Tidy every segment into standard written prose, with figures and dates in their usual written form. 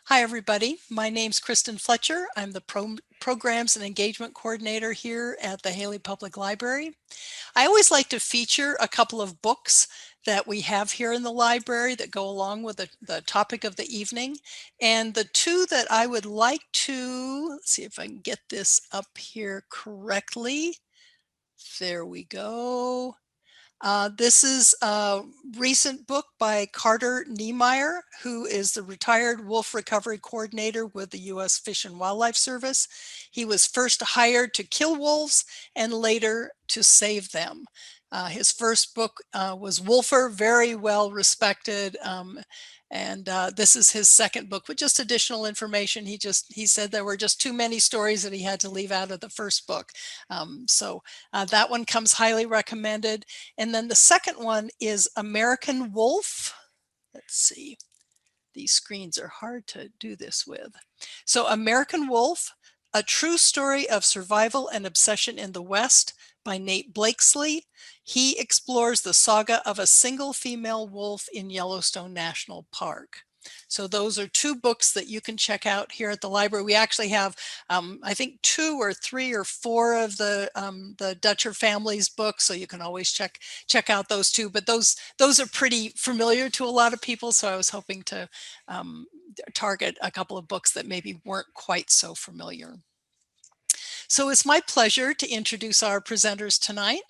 Hi, everybody. My name's Kristen Fletcher. I'm the Programs and Engagement Coordinator here at the Haley Public Library. I always like to feature a couple of books that we have here in the library that go along with the topic of the evening. And the two that I would like to, let's see if I can get this up here correctly. There we go. This is a recent book by Carter Niemeyer, who is the retired wolf recovery coordinator with the U.S. Fish and Wildlife Service. He was first hired to kill wolves and later to save them. His first book was Wolfer, very well respected. This is his second book with just additional information. He said there were just too many stories that he had to leave out of the first book. That one comes highly recommended. And then the second one is American Wolf. Let's see. These screens are hard to do this with. So American Wolf, A True Story of Survival and Obsession in the West by Nate Blakesley. He explores the saga of a single female wolf in Yellowstone National Park. So those are two books that you can check out here at the library. We actually have, I think, 2 or 3 or 4 of the Dutcher family's books, so you can always check out those two. But those are pretty familiar to a lot of people, so I was hoping to target a couple of books that maybe weren't quite so familiar. So it's my pleasure to introduce our presenters tonight.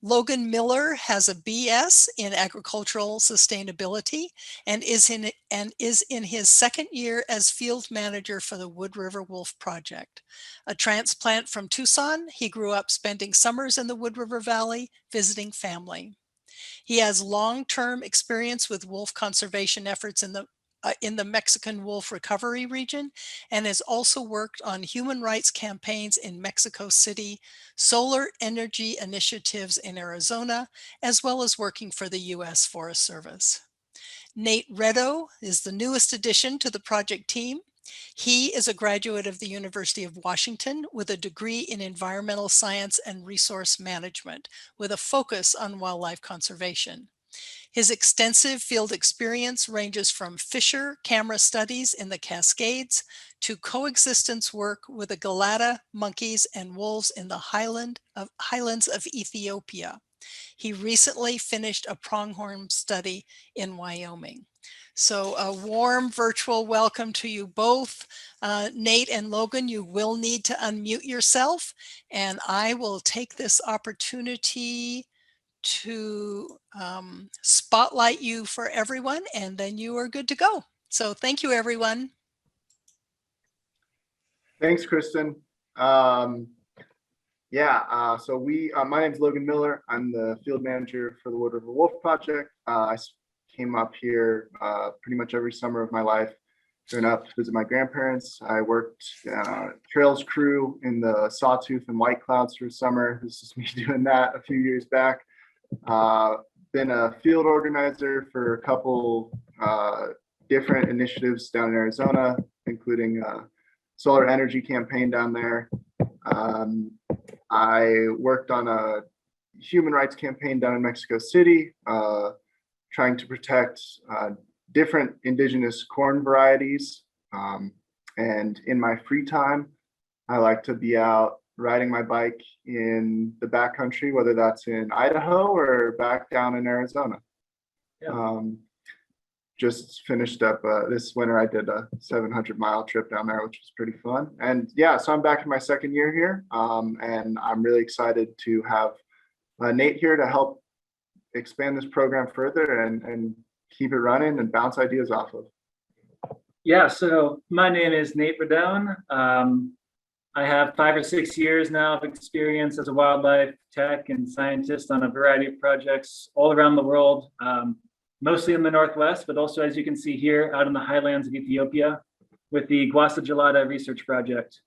Logan Miller has a BS in agricultural sustainability and is in his second year as field manager for the Wood River Wolf Project. A transplant from Tucson, he grew up spending summers in the Wood River Valley visiting family. He has long-term experience with wolf conservation efforts in the Mexican wolf recovery region, and has also worked on human rights campaigns in Mexico City, solar energy initiatives in Arizona, as well as working for the U.S. Forest Service. Nate Redon is the newest addition to the project team. He is a graduate of the University of Washington with a degree in environmental science and resource management, with a focus on wildlife conservation. His extensive field experience ranges from fisher camera studies in the Cascades to coexistence work with the Gelada monkeys and wolves in the highlands of Ethiopia. He recently finished a pronghorn study in Wyoming. So a warm virtual welcome to you both. Nate and Logan, you will need to unmute yourself, and I will take this opportunity to spotlight you for everyone, and then you are good to go. So thank you, everyone. Thanks, Kristen. My name is Logan Miller. I'm the field manager for the Wood River Wolf Project. I came up here pretty much every summer of my life, growing up to visit my grandparents. I worked trails crew in the Sawtooth and White Clouds for a summer. This is me doing that a few years back. Been a field organizer for a couple different initiatives down in Arizona, including a solar energy campaign down there. I worked on a human rights campaign down in Mexico City, trying to protect different indigenous corn varieties. And in my free time, I like to be out riding my bike in the backcountry, whether that's in Idaho or back down in Arizona. Yeah. Just finished up this winter. I did a 700-mile trip down there, which was pretty fun. And yeah, so I'm back in my second year here, and I'm really excited to have Nate here to help expand this program further and keep it running and bounce ideas off of. Yeah, so my name is Nate Redon. I have 5 or 6 years now of experience as a wildlife tech and scientist on a variety of projects all around the world, mostly in the Northwest, but also, as you can see here, out in the highlands of Ethiopia with the Guasa Gelada research project.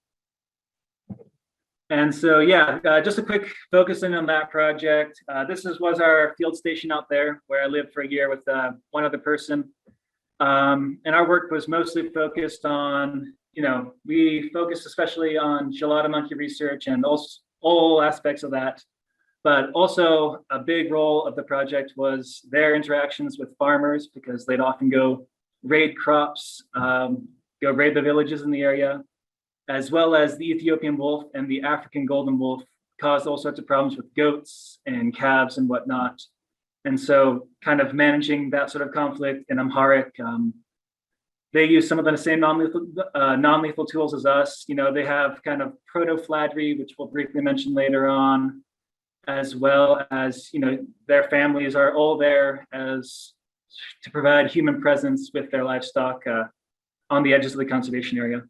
And so, yeah, just a quick focusing on that project. This was our field station out there where I lived for a year with one other person. And our work was mostly focused on, we focused especially on Gelada monkey research and all aspects of that. But also a big role of the project was their interactions with farmers, because they'd often go raid crops, go raid the villages in the area, as well as the Ethiopian wolf and the African golden wolf caused all sorts of problems with goats and calves and whatnot. And so kind of managing that sort of conflict in Amharic, they use some of the same non-lethal tools as us. You know, they have kind of proto-flattery, which we'll briefly mention later on, as well as, you know, their families are all there as to provide human presence with their livestock on the edges of the conservation area.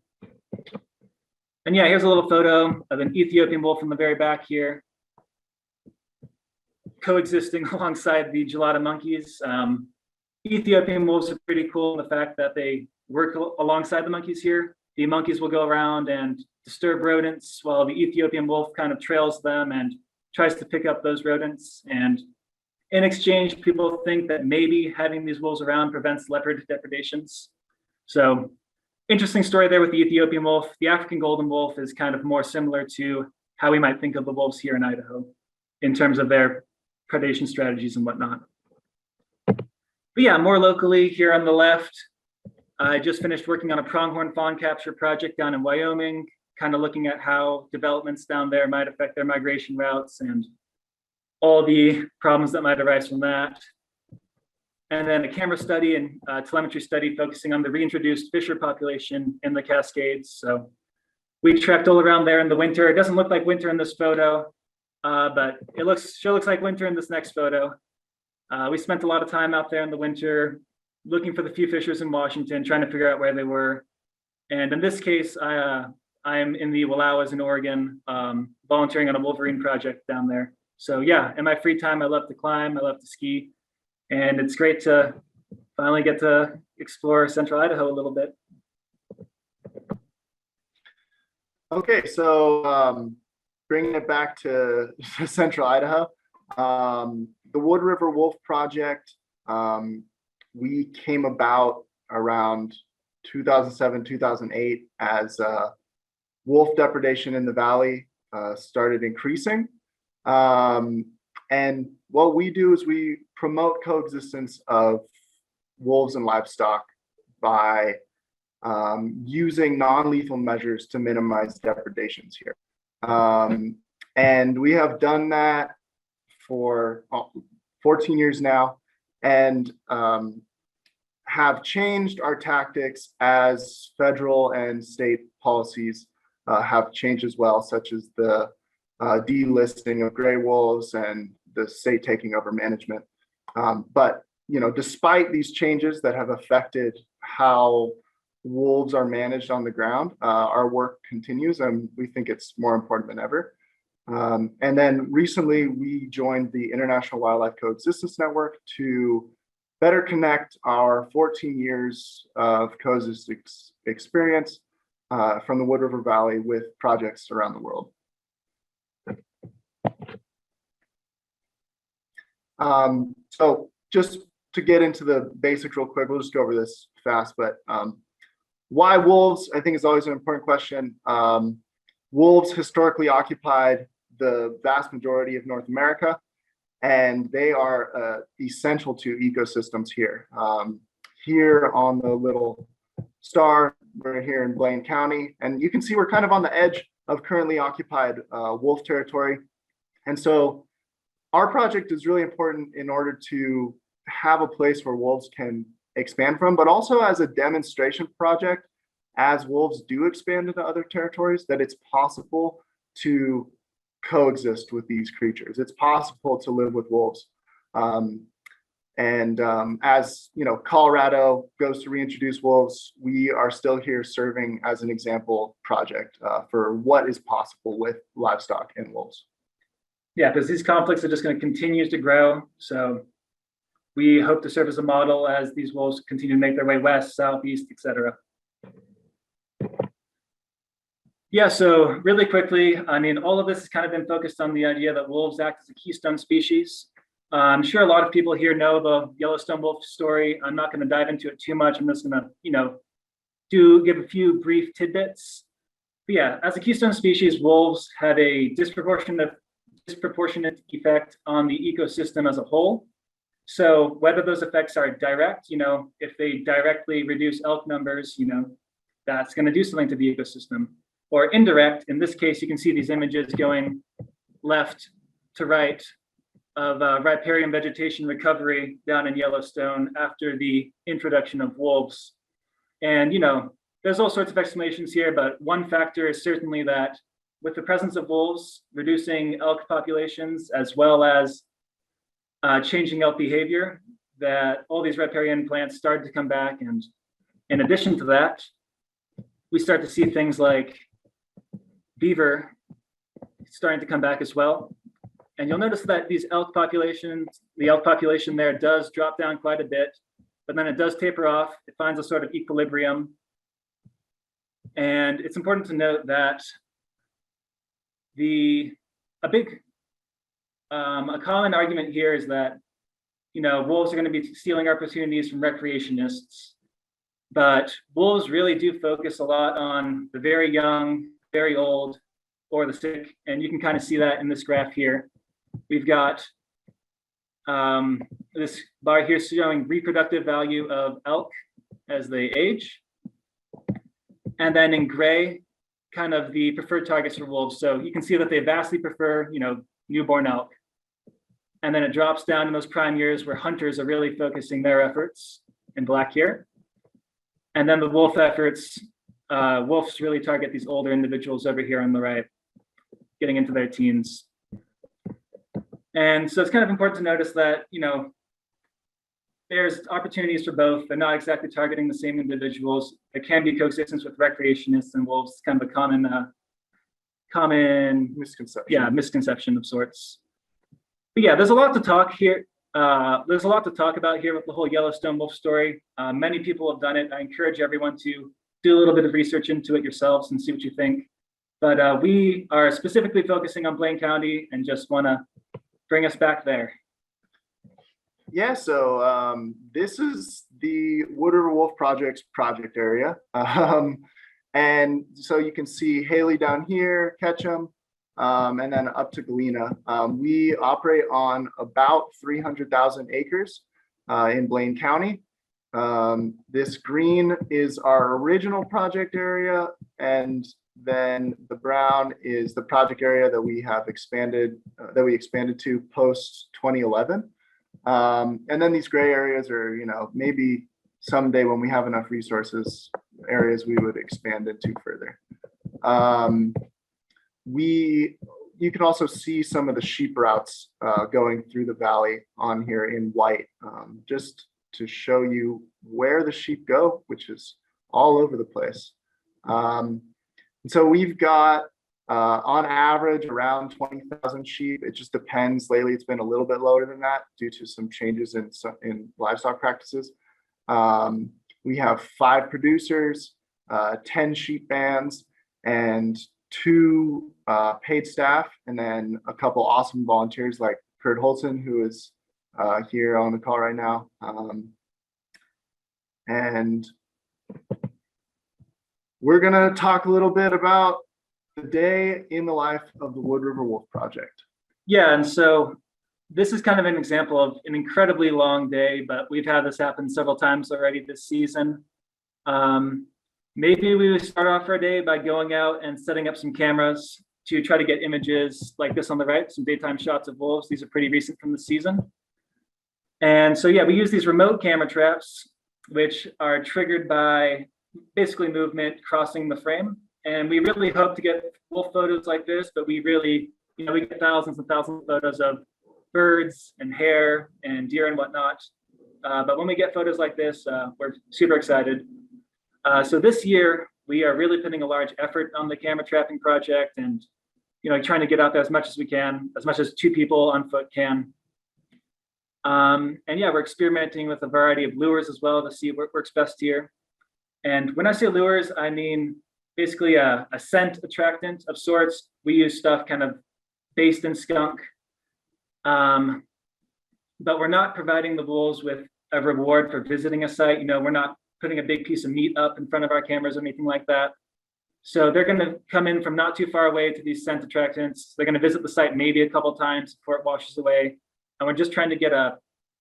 And yeah, here's a little photo of an Ethiopian wolf in the very back here, coexisting alongside the Gelada monkeys. Ethiopian wolves are pretty cool in the fact that they work alongside the monkeys here. The monkeys will go around and disturb rodents while the Ethiopian wolf kind of trails them and tries to pick up those rodents. And in exchange, people think that maybe having these wolves around prevents leopard depredations. So interesting story there with the Ethiopian wolf. The African golden wolf is kind of more similar to how we might think of the wolves here in Idaho in terms of their predation strategies and whatnot. But yeah, more locally here on the left, I just finished working on a pronghorn fawn capture project down in Wyoming, kind of looking at how developments down there might affect their migration routes and all the problems that might arise from that. And then a camera study and telemetry study focusing on the reintroduced fisher population in the Cascades. So we trekked all around there in the winter. It doesn't look like winter in this photo, but it sure looks like winter in this next photo. We spent a lot of time out there in the winter looking for the few fishers in Washington, trying to figure out where they were. And in this case, I'm in the Wallowas in Oregon, volunteering on a wolverine project down there. So yeah, in my free time, I love to climb, I love to ski, and it's great to finally get to explore Central Idaho a little bit. Okay, so bringing it back to Central Idaho, the Wood River Wolf Project, we came about around 2007, 2008 as wolf depredation in the valley started increasing. And what we do is we promote coexistence of wolves and livestock by using non-lethal measures to minimize depredations here. And we have done that for 14 years now, and have changed our tactics as federal and state policies have changed as well, such as the delisting of gray wolves and the state taking over management. But you know, despite these changes that have affected how wolves are managed on the ground, our work continues, and we think it's more important than ever. And then recently we joined the International Wildlife Coexistence Network to better connect our 14 years of coexistence experience from the Wood River Valley with projects around the world. So just to get into the basics real quick, we'll just go over this fast, but why wolves, I think, is always an important question. Wolves historically occupied the vast majority of North America, and they are essential to ecosystems here. Here on the little star, we're here in Blaine County, and you can see we're kind of on the edge of currently occupied wolf territory. And so our project is really important in order to have a place where wolves can expand from, but also as a demonstration project, as wolves do expand into other territories, that it's possible to coexist with these creatures. It's possible to live with wolves. As you know, Colorado goes to reintroduce wolves, we are still here serving as an example project for what is possible with livestock and wolves. Yeah, because these conflicts are just going to continue to grow. So we hope to serve as a model as these wolves continue to make their way west, south, east, etc. Yeah, so really quickly, I mean, all of this has kind of been focused on the idea that wolves act as a keystone species. I'm sure a lot of people here know the Yellowstone wolf story. I'm not going to dive into it too much. I'm just going to, you know, give a few brief tidbits. But yeah, as a keystone species, wolves have a disproportionate effect on the ecosystem as a whole. So whether those effects are direct, you know, if they directly reduce elk numbers, you know, that's going to do something to the ecosystem. Or indirect, in this case, you can see these images going left to right of riparian vegetation recovery down in Yellowstone after the introduction of wolves. And, you know, there's all sorts of explanations here, but one factor is certainly that with the presence of wolves, reducing elk populations, as well as changing elk behavior, that all these riparian plants started to come back. And in addition to that, we start to see things like beaver starting to come back as well. And you'll notice that these elk populations, the elk population there does drop down quite a bit, but then it does taper off. It finds a sort of equilibrium. And it's important to note that a common argument here is that, you know, wolves are going to be stealing opportunities from recreationists, but wolves really do focus a lot on the very young, very old, or the sick, and you can kind of see that in this graph here. We've got this bar here showing reproductive value of elk as they age, and then in gray, kind of the preferred targets for wolves. So you can see that they vastly prefer, you know, newborn elk. And then it drops down in those prime years where hunters are really focusing their efforts in black here. And then the wolf efforts, wolves really target these older individuals over here on the right, getting into their teens. And so it's kind of important to notice that, you know, there's opportunities for both. They're not exactly targeting the same individuals. There can be coexistence with recreationists and wolves. It's kind of a common Misconception. Yeah, misconception of sorts. But yeah, there's a lot to talk here. There's a lot to talk about here with the whole Yellowstone wolf story. Many people have done it. I encourage everyone to do a little bit of research into it yourselves and see what you think. But we are specifically focusing on Blaine County and just want to bring us back there. Yeah, so this is the Wood River Wolf Project's project area. And so you can see Haley down here, Ketchum, and then up to Galena. We operate on about 300,000 acres in Blaine County. This green is our original project area, and then the brown is the project area that we have expanded, to post 2011. And then these gray areas are, you know, maybe someday when we have enough resources, areas we would expand into further. You can also see some of the sheep routes going through the valley on here in white, just to show you where the sheep go, which is all over the place. And so we've got on average around 20,000 sheep. It just depends. Lately, it's been a little bit lower than that due to some changes in livestock practices. We have 5 producers, 10 sheep bands, and 2 paid staff, and then a couple awesome volunteers like Kurt Holton, who is here on the call right now. And we're gonna talk a little bit about the day in the life of the Wood River Wolf Project. Yeah, and so this is kind of an example of an incredibly long day, but we've had this happen several times already this season. Maybe we would start off our day by going out and setting up some cameras to try to get images like this on the right, some daytime shots of wolves. These are pretty recent from the season. And so, yeah, we use these remote camera traps, which are triggered by basically movement crossing the frame. And we really hope to get wolf photos like this, but we really, you know, we get thousands and thousands of photos of birds and hare and deer and whatnot. But when we get photos like this, we're super excited. So this year, we are really putting a large effort on the camera trapping project and, you know, trying to get out there as much as we can, as much as 2 people on foot can. And yeah, we're experimenting with a variety of lures as well to see what works best here. And when I say lures, I mean basically a scent attractant of sorts. We use stuff kind of based in skunk, but we're not providing the wolves with a reward for visiting a site. You know, we're not putting a big piece of meat up in front of our cameras or anything like that. So they're going to come in from not too far away to these scent attractants. They're going to visit the site maybe a couple times before it washes away. And we're just trying to get a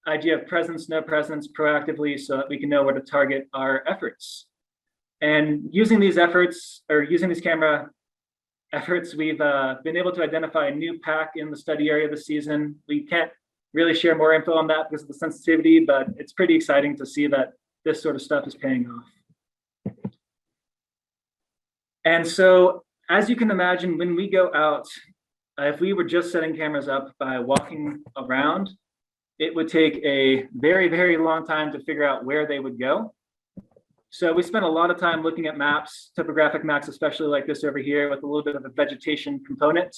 idea of presence, no presence proactively so that we can know where to target our efforts. And using these efforts, or using these camera efforts, we've been able to identify a new pack in the study area this season. We can't really share more info on that because of the sensitivity, but it's pretty exciting to see that this sort of stuff is paying off. And so, as you can imagine, when we go out, if we were just setting cameras up by walking around, it would take a very, very long time to figure out where they would go. So we spent a lot of time looking at maps, topographic maps, especially like this over here with a little bit of a vegetation component.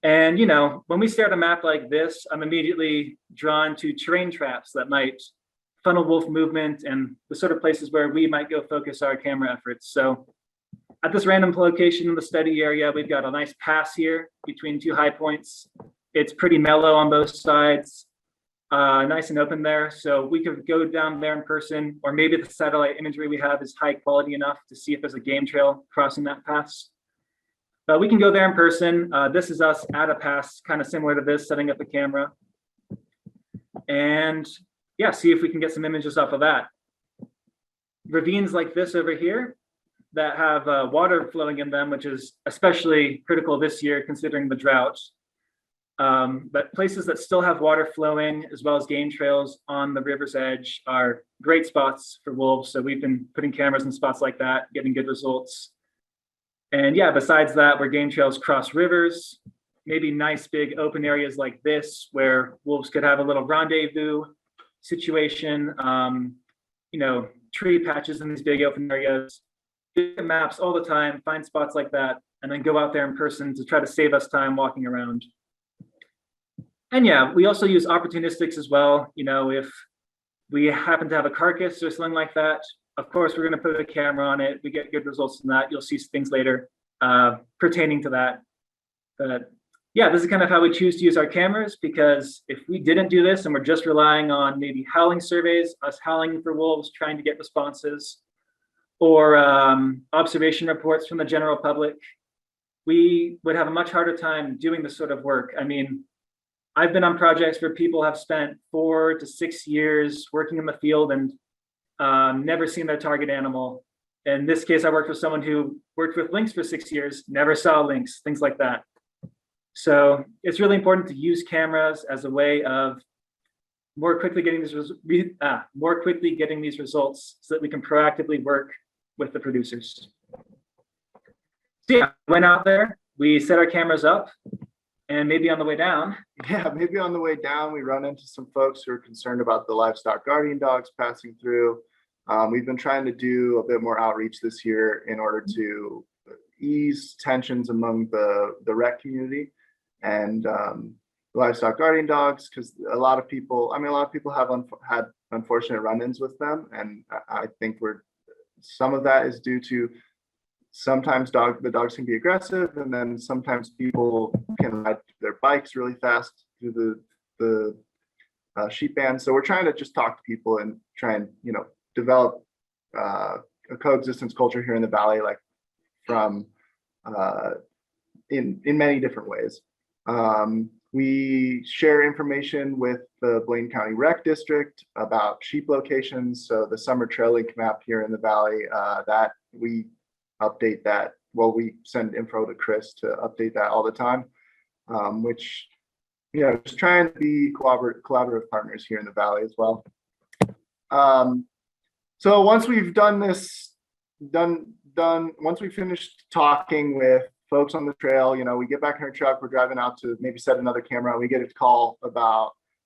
And, you know, when we stare at a map like this, I'm immediately drawn to terrain traps that might funnel wolf movement and the sort of places where we might go focus our camera efforts. So at this random location in the study area, we've got a nice pass here between two high points. It's pretty mellow on both sides. Nice and open there. So we could go down there in person, or maybe the satellite imagery we have is high quality enough to see if there's a game trail crossing that pass. But we can go there in person. This is us at a pass, kind of similar to this, setting up the camera. And yeah, see if we can get some images off of that. Ravines like this over here that have water flowing in them, which is especially critical this year considering the drought. But places that still have water flowing, as well as game trails on the river's edge, are great spots for wolves. So we've been putting cameras in spots like that, getting good results. And yeah, besides that, where game trails cross rivers, maybe nice big open areas like this, where wolves could have a little rendezvous situation, you know, tree patches in these big open areas. Look at maps all the time, find spots like that, and then go out there in person to try to save us time walking around. And yeah, we also use opportunistics as well. You know, if we happen to have a carcass or something like that, of course, we're going to put a camera on it. We get good results from that. You'll see things later pertaining to that. But yeah, this is kind of how we choose to use our cameras, because if we didn't do this and we're just relying on maybe howling surveys, us howling for wolves, trying to get responses, or observation reports from the general public, we would have a much harder time doing this sort of work. I mean, I've been on projects where people have spent 4 to 6 years working in the field and never seen their target animal. In this case, I worked with someone who worked with lynx for 6 years, never saw lynx, things like that. So it's really important to use cameras as a way of more quickly getting these results so that we can proactively work with the producers. So yeah, went out there, we set our cameras up, and maybe on the way down. Yeah, maybe on the way down, we run into some folks who are concerned about the livestock guardian dogs passing through. We've been trying to do a bit more outreach this year in order to ease tensions among the rec community and livestock guardian dogs, because a lot of people have had unfortunate run-ins with them, and I think some of that is due to sometimes the dogs can be aggressive, and then sometimes people can ride their bikes really fast through the sheep band. So we're trying to just talk to people and try and, you know, develop a coexistence culture here in the valley, like from in many different ways. We share information with the Blaine County Rec District about sheep locations. So the summer trail link map here in the valley, that we update that. Well, we send info to Chris to update that all the time, which, you know, just trying to be collaborative partners here in the valley as well. So once we've done this, once we finished talking with folks on the trail, you know, we get back in our truck, we're driving out to maybe set another camera. We get a call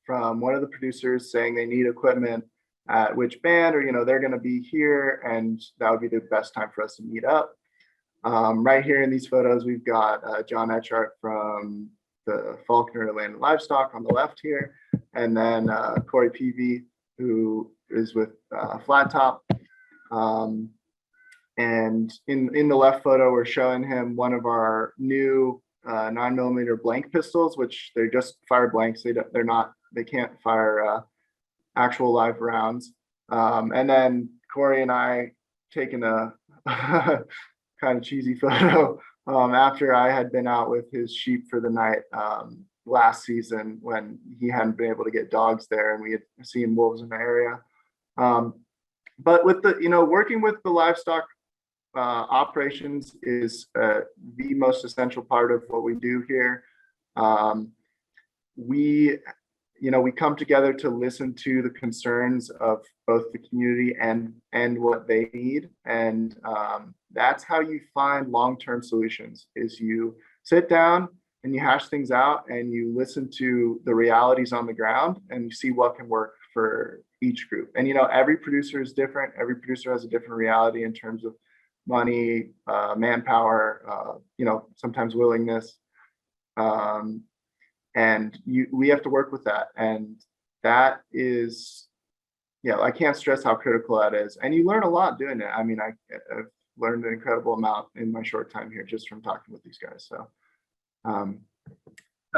from one of the producers saying they need equipment at which band, or, you know, they're going to be here, and that would be the best time for us to meet up. Right here in these photos, we've got John Etchart from the Faulkner Land and Livestock on the left here, and then Corey Peavy, who is with Flat Top. And in the left photo, we're showing him one of our new 9mm blank pistols, which they're just fire blanks. They can't fire actual live rounds. And then Corey and I taking a kind of cheesy photo after I had been out with his sheep for the night last season when he hadn't been able to get dogs there, and we had seen wolves in the area. But with the, you know, working with the livestock operations is the most essential part of what we do here. We come together to listen to the concerns of both the community and what they need. And that's how you find long-term solutions, is you sit down and you hash things out and you listen to the realities on the ground and you see what can work for each group. And, every producer is different. Every producer has a different reality in terms of money, manpower, sometimes willingness. And we have to work with that. And that is, I can't stress how critical that is. And you learn a lot doing it. I mean, I've learned an incredible amount in my short time here just from talking with these guys. So,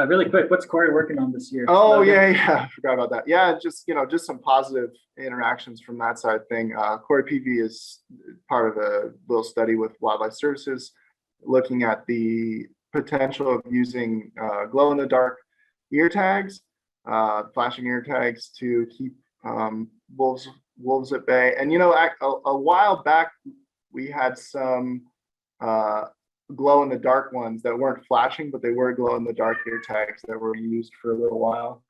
really quick, what's Corey working on this year? Oh, Logan? yeah, I forgot about that. Yeah, just some positive interactions from that side thing. Corey PV is part of a little study with Wildlife Services, looking at the potential of using glow-in-the-dark ear tags, flashing ear tags to keep wolves at bay. And a while back we had some glow-in-the-dark ones that weren't flashing, but they were glow-in-the-dark ear tags that were used for a little while.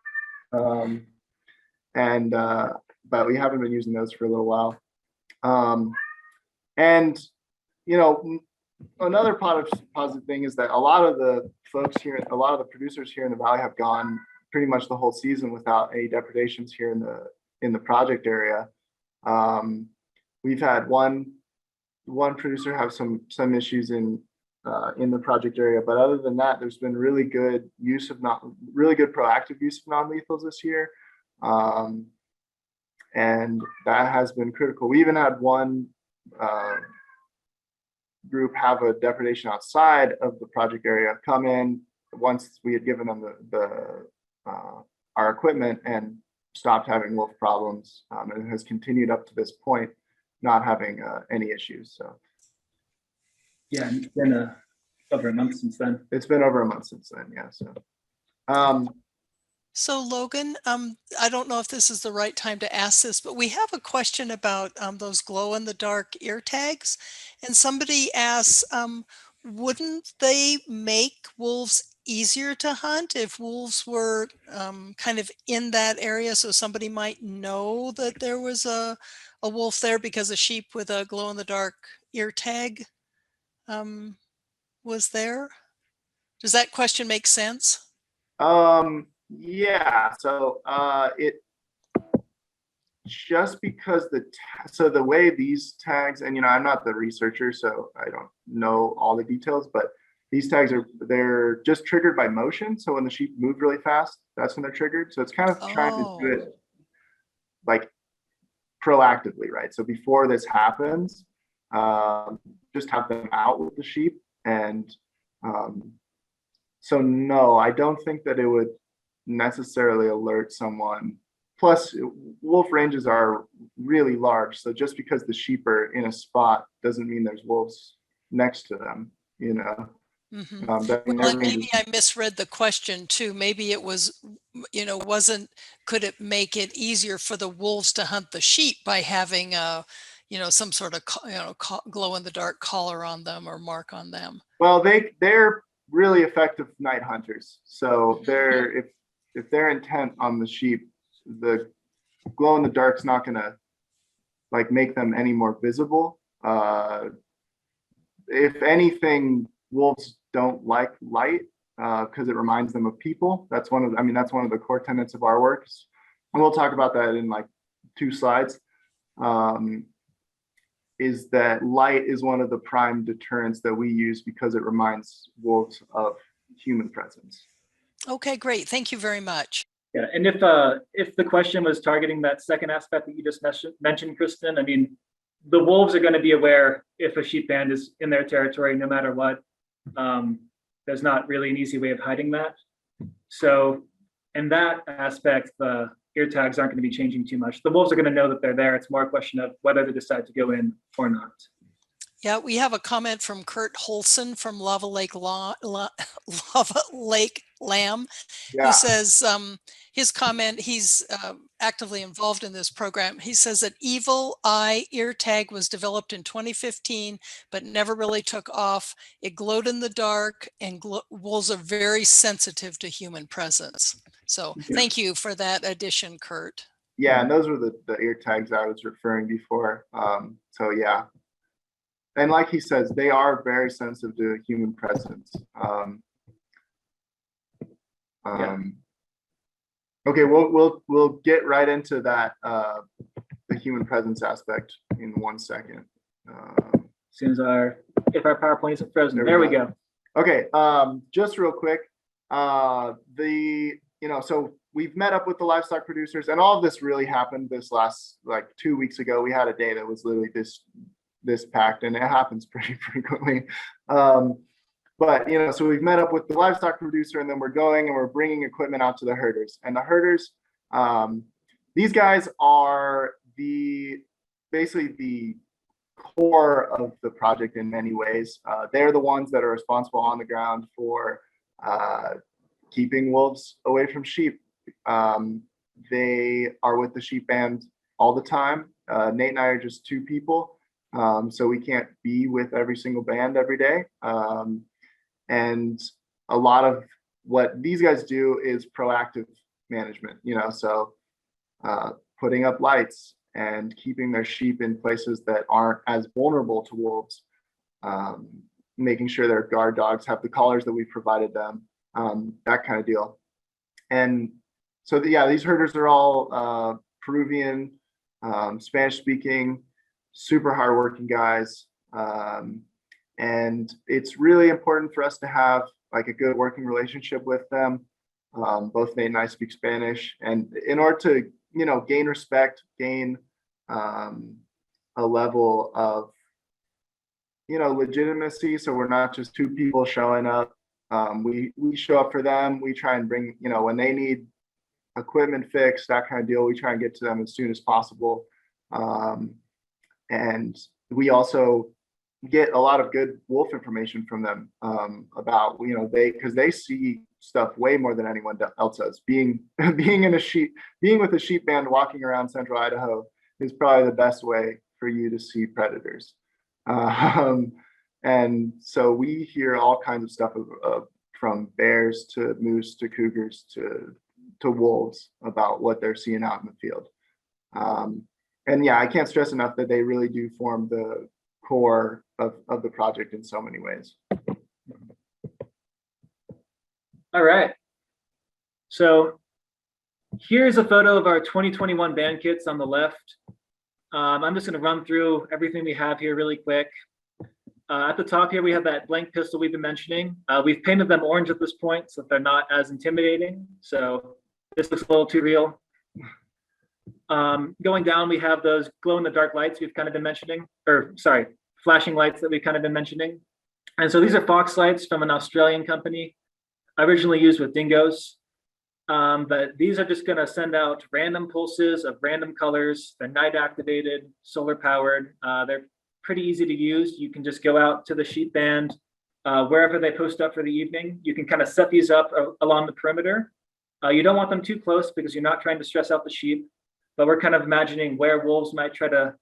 But we haven't been using those for a little while. Another positive thing is that a lot of the producers here in the valley have gone pretty much the whole season without any depredations here in the project area. We've had one producer have some issues in the project area, but other than that, there's been really good proactive use of non-lethals this year, and that has been critical. We even had one group have a depredation outside of the project area come in once we had given them our equipment and stopped having wolf problems, and has continued up to this point not having any issues. So yeah, it's been over a month since then. It's been over a month since then, yeah. So Logan, I don't know if this is the right time to ask this, but we have a question about those glow-in-the-dark ear tags. And somebody asks, wouldn't they make wolves easier to hunt if wolves were kind of in that area, so somebody might know that there was a wolf there because a sheep with a glow-in-the-dark ear tag was there? Does that question make sense? Yeah, so it just because the way these tags, and I'm not the researcher, so I don't know all the details, but these tags they're just triggered by motion. So when the sheep move really fast, that's when they're triggered. So it's kind of trying to do it like proactively, right? So before this happens, just have them out with the sheep. And so no, I don't think that it would necessarily alert someone. Plus, wolf ranges are really large, so just because the sheep are in a spot doesn't mean there's wolves next to them, Mm-hmm. Well, maybe I misread the question too. Maybe it was, could it make it easier for the wolves to hunt the sheep by having some sort of glow-in-the-dark collar on them or mark on them? Well, they're really effective night hunters. So if they're intent on the sheep, the glow in the dark's not gonna make them any more visible. If anything, wolves don't like light because it reminds them of people. That's one of the core tenets of our work, and we'll talk about that in 2 slides. Is that light is one of the prime deterrents that we use because it reminds wolves of human presence. Okay, great. Thank you very much. Yeah, and if the question was targeting that second aspect that you just mentioned, Kristen, I mean, the wolves are going to be aware if a sheep band is in their territory, no matter what. There's not really an easy way of hiding that. So in that aspect, the ear tags aren't going to be changing too much. The wolves are going to know that they're there. It's more a question of whether they decide to go in or not. Yeah, we have a comment from Kurt Holson from Lava Lake Lamb, who Yeah. says his comment, he's actively involved in this program. He says that Evil Eye ear tag was developed in 2015, but never really took off. It glowed in the dark, and wolves are very sensitive to human presence. So thank you for that addition, Kurt. Yeah, and those were the ear tags I was referring before. So yeah. And like he says, they are very sensitive to human presence. Okay, we'll get right into that, the human presence aspect in 1 second. As soon as if our PowerPoint isn't frozen, there we go. Okay, just real quick, so we've met up with the livestock producers, and all of this really happened this last, like 2 weeks ago. We had a day that was literally this packed, and it happens pretty frequently. But so we've met up with the livestock producer, and then we're going and we're bringing equipment out to the herders. And the herders, these guys are basically the core of the project in many ways. They're the ones that are responsible on the ground for keeping wolves away from sheep. They are with the sheep band all the time. Nate and I are just two people, so we can't be with every single band every day. And a lot of what these guys do is proactive management, so putting up lights and keeping their sheep in places that aren't as vulnerable to wolves, making sure their guard dogs have the collars that we provided them, that kind of deal. And so these herders are all Peruvian, Spanish speaking, super hardworking guys. And it's really important for us to have like a good working relationship with them. Both Nate and I speak Spanish, and in order to gain respect, gain a level of legitimacy, so we're not just two people showing up. We show up for them. We try and bring, when they need equipment fixed, that kind of deal, we try and get to them as soon as possible. And we also get a lot of good wolf information from them, about because they see stuff way more than anyone else does. Being with a sheep band walking around central Idaho is probably the best way for you to see predators. And so we hear all kinds of stuff from bears to moose to cougars to wolves about what they're seeing out in the field. And I can't stress enough that they really do form the core of the project in so many ways. All right. So here's a photo of our 2021 band kits on the left. I'm just going to run through everything we have here really quick. At the top here, we have that blank pistol we've been mentioning. We've painted them orange at this point, so they're not as intimidating. So this looks a little too real. Going down, we have those glow-in-the-dark lights we've kind of been mentioning, flashing lights that we've kind of been mentioning. And so these are fox lights from an Australian company, originally used with dingoes. But these are just going to send out random pulses of random colors. They're night activated, solar powered. They're pretty easy to use. You can just go out to the sheep band, wherever they post up for the evening. You can kind of set these up along the perimeter. You don't want them too close because you're not trying to stress out the sheep, but we're kind of imagining where wolves might try to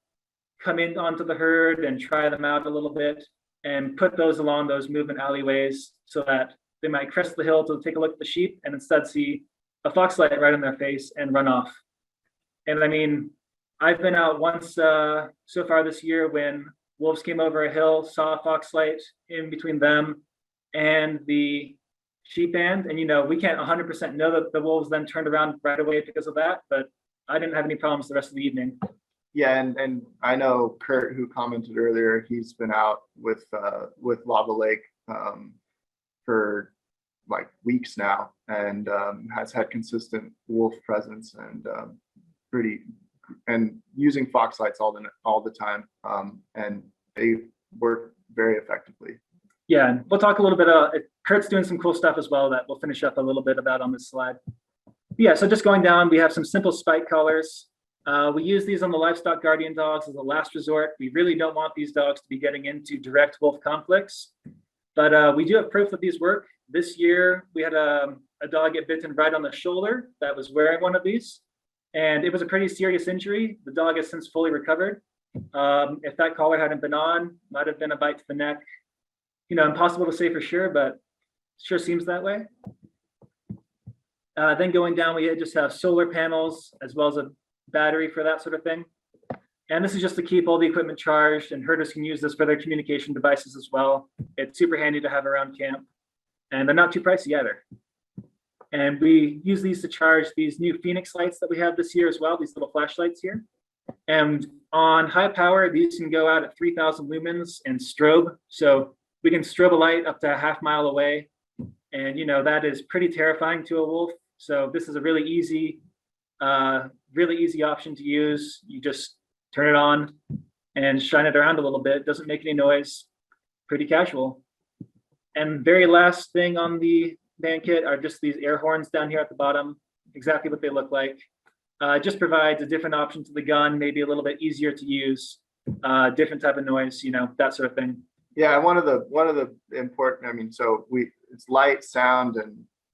come in onto the herd and try them out a little bit, and put those along those movement alleyways so that they might crest the hill to take a look at the sheep and instead see a fox light right in their face and run off. And I mean, I've been out once so far this year when wolves came over a hill, saw a fox light in between them and the sheep band. And, we can't 100% know that the wolves then turned around right away because of that, but I didn't have any problems the rest of the evening. Yeah, and I know Kurt, who commented earlier, he's been out with Lava Lake for like weeks now, and has had consistent wolf presence and using fox lights all the time, and they work very effectively. Yeah, and we'll talk a little bit. Kurt's doing some cool stuff as well that we'll finish up a little bit about on this slide. Yeah, so just going down, we have some simple spike collars. We use these on the livestock guardian dogs as a last resort. We really don't want these dogs to be getting into direct wolf conflicts, but we do have proof that these work. this year we had a dog get bitten right on the shoulder that was wearing one of these, and it was a pretty serious injury. The dog has since fully recovered. If that collar hadn't been on, might have been a bite to the neck. Impossible to say for sure, but it sure seems that way. Then going down, we just have solar panels as well as a battery for that sort of thing. And this is just to keep all the equipment charged, and herders can use this for their communication devices as well. It's super handy to have around camp, and they're not too pricey either. And we use these to charge these new Phoenix lights that we have this year as well, these little flashlights here. And on high power, these can go out at 3,000 lumens and strobe. So we can strobe a light up to a half mile away. And that is pretty terrifying to a wolf. So this is a really easy option to use. You just turn it on and shine it around a little bit. It doesn't make any noise, pretty casual. And very last thing on the band kit are just these air horns down here at the bottom, exactly what they look like. Just provides a different option to the gun, maybe a little bit easier to use, different type of noise, that sort of thing. Yeah, one of the important, it's light, sound,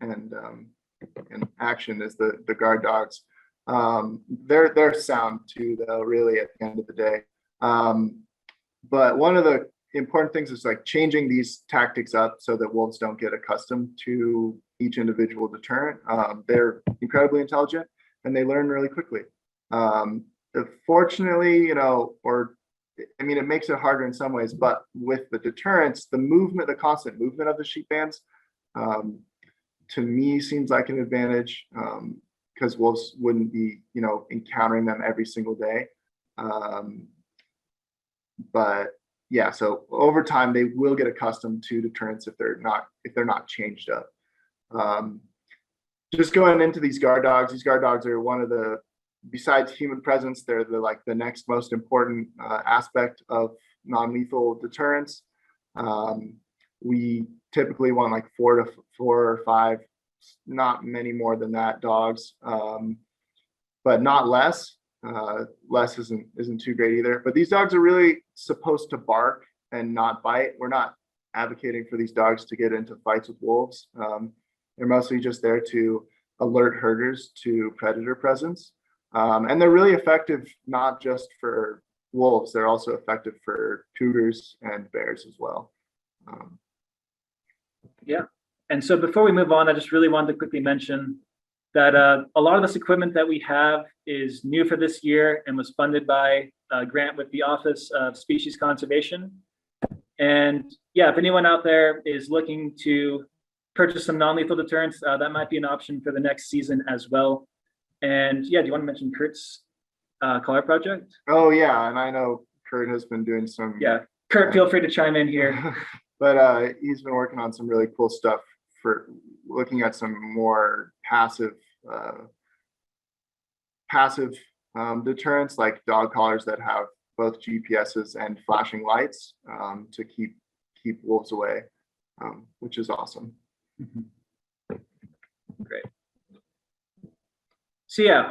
and action is the guard dogs. They're sound too, though, really, at the end of the day. But one of the important things is like changing these tactics up so that wolves don't get accustomed to each individual deterrent. They're incredibly intelligent and they learn really quickly. Fortunately, it makes it harder in some ways, but with the deterrence, the constant movement of the sheep bands, to me seems like an advantage, because wolves wouldn't be, encountering them every single day. But yeah, so over time they will get accustomed to deterrence if they're not changed up. Just going into these guard dogs are one of the, besides human presence, they're the next most important aspect of non-lethal deterrence. We typically want like 4 or 5, not many more than that, dogs, but not less. Less isn't too great either. But these dogs are really supposed to bark and not bite. We're not advocating for these dogs to get into fights with wolves. They're mostly just there to alert herders to predator presence. And they're really effective not just for wolves, they're also effective for cougars and bears as well. Yeah. And so before we move on, I just really wanted to quickly mention that a lot of this equipment that we have is new for this year and was funded by a grant with the Office of Species Conservation. And yeah, if anyone out there is looking to purchase some non-lethal deterrents, that might be an option for the next season as well. And yeah, do you want to mention Kurt's collar project? Oh yeah, and I know Kurt has been doing some. Yeah, Kurt, feel free to chime in here. But he's been working on some really cool stuff for looking at some more passive deterrents, like dog collars that have both GPSs and flashing lights, to keep wolves away, which is awesome. Great. So yeah,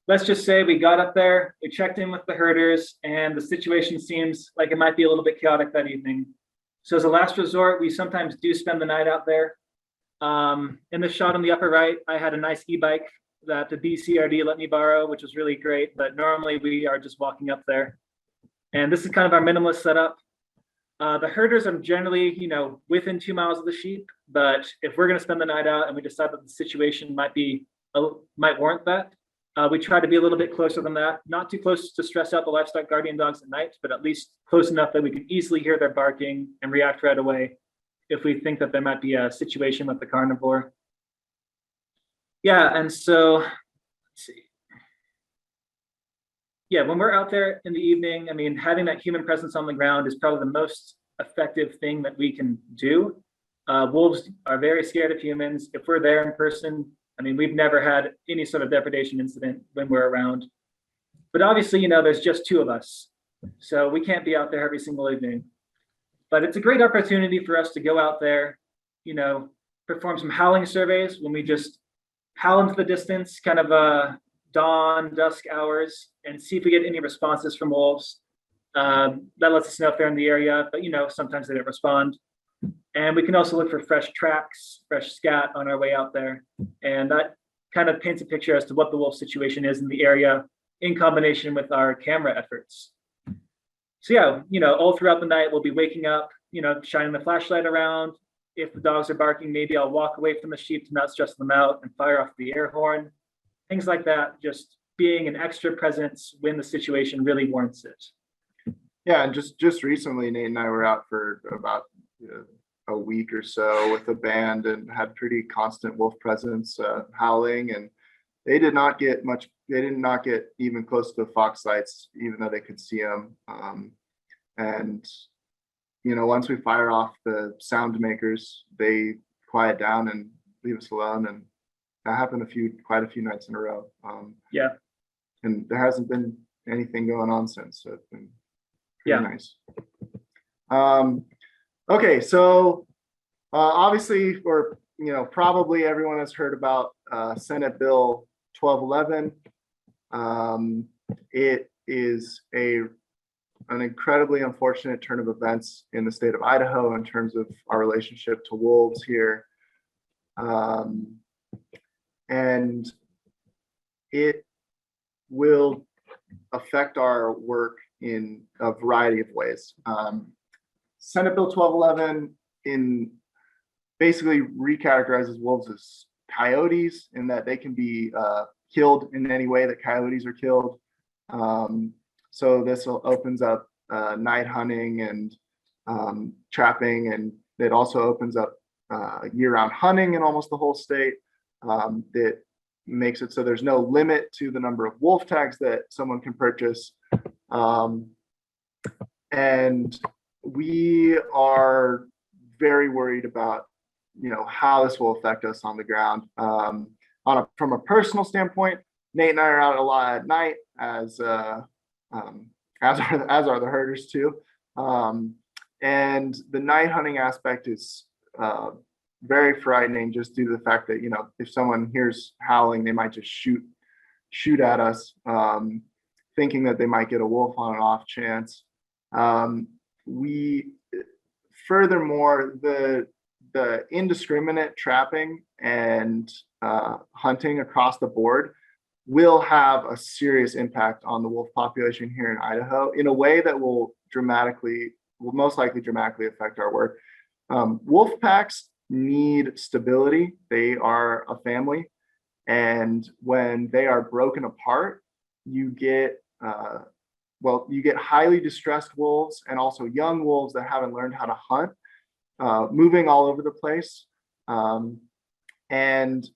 let's just say we got up there, we checked in with the herders, and the situation seems like it might be a little bit chaotic that evening. So as a last resort, we sometimes do spend the night out there. In the shot on the upper right, I had a nice e-bike that the BCRD let me borrow, which was really great, but normally we are just walking up there. And this is kind of our minimalist setup. The herders are generally, within 2 miles of the sheep, but if we're gonna spend the night out and we decide that the situation might warrant that, we try to be a little bit closer than that, not too close to stress out the livestock guardian dogs at night, but at least close enough that we can easily hear their barking and react right away if we think that there might be a situation with the carnivore. Yeah, and so, let's see. Yeah, when we're out there in the evening, having that human presence on the ground is probably the most effective thing that we can do. Wolves are very scared of humans. If we're there in person, we've never had any sort of depredation incident when we're around. But obviously, there's just 2 of us. So we can't be out there every single evening. But it's a great opportunity for us to go out there, perform some howling surveys when we just howl into the distance, kind of dawn, dusk hours, and see if we get any responses from wolves. That lets us know if they're in the area, but sometimes they don't respond. And we can also look for fresh tracks, fresh scat on our way out there. And that kind of paints a picture as to what the wolf situation is in the area in combination with our camera efforts. So yeah, all throughout the night, we'll be waking up, shining the flashlight around. If the dogs are barking, maybe I'll walk away from the sheep to not stress them out and fire off the air horn. Things like that, just being an extra presence when the situation really warrants it. Yeah, and just recently, Nate and I were out for about a week or so with a band and had pretty constant wolf presence, howling, and they did not get much. They did not get even close to the fox sites, even though they could see them. And once we fire off the sound makers, they quiet down and leave us alone. And that happened quite a few nights in a row. Yeah. And there hasn't been anything going on since. So it's been pretty nice. Okay, so obviously, or probably everyone has heard about Senate Bill 1211. It is an incredibly unfortunate turn of events in the state of Idaho in terms of our relationship to wolves here. And it will affect our work in a variety of ways. Senate Bill 1211 basically recategorizes wolves as coyotes in that they can be killed in any way that coyotes are killed. So this opens up night hunting and trapping, and it also opens up year-round hunting in almost the whole state. That makes it so there's no limit to the number of wolf tags that someone can purchase. And we are very worried about how this will affect us on the ground. From a personal standpoint, Nate and I are out a lot at night, as are the herders too. And the night hunting aspect is very frightening, just due to the fact that if someone hears howling, they might just shoot at us, thinking that they might get a wolf on an off chance. Furthermore, the indiscriminate trapping and hunting across the board will have a serious impact on the wolf population here in Idaho in a way that will most likely dramatically affect our work. Wolf packs need stability. They are a family, and when they are broken apart, you get highly distressed wolves and also young wolves that haven't learned how to hunt, moving all over the place, and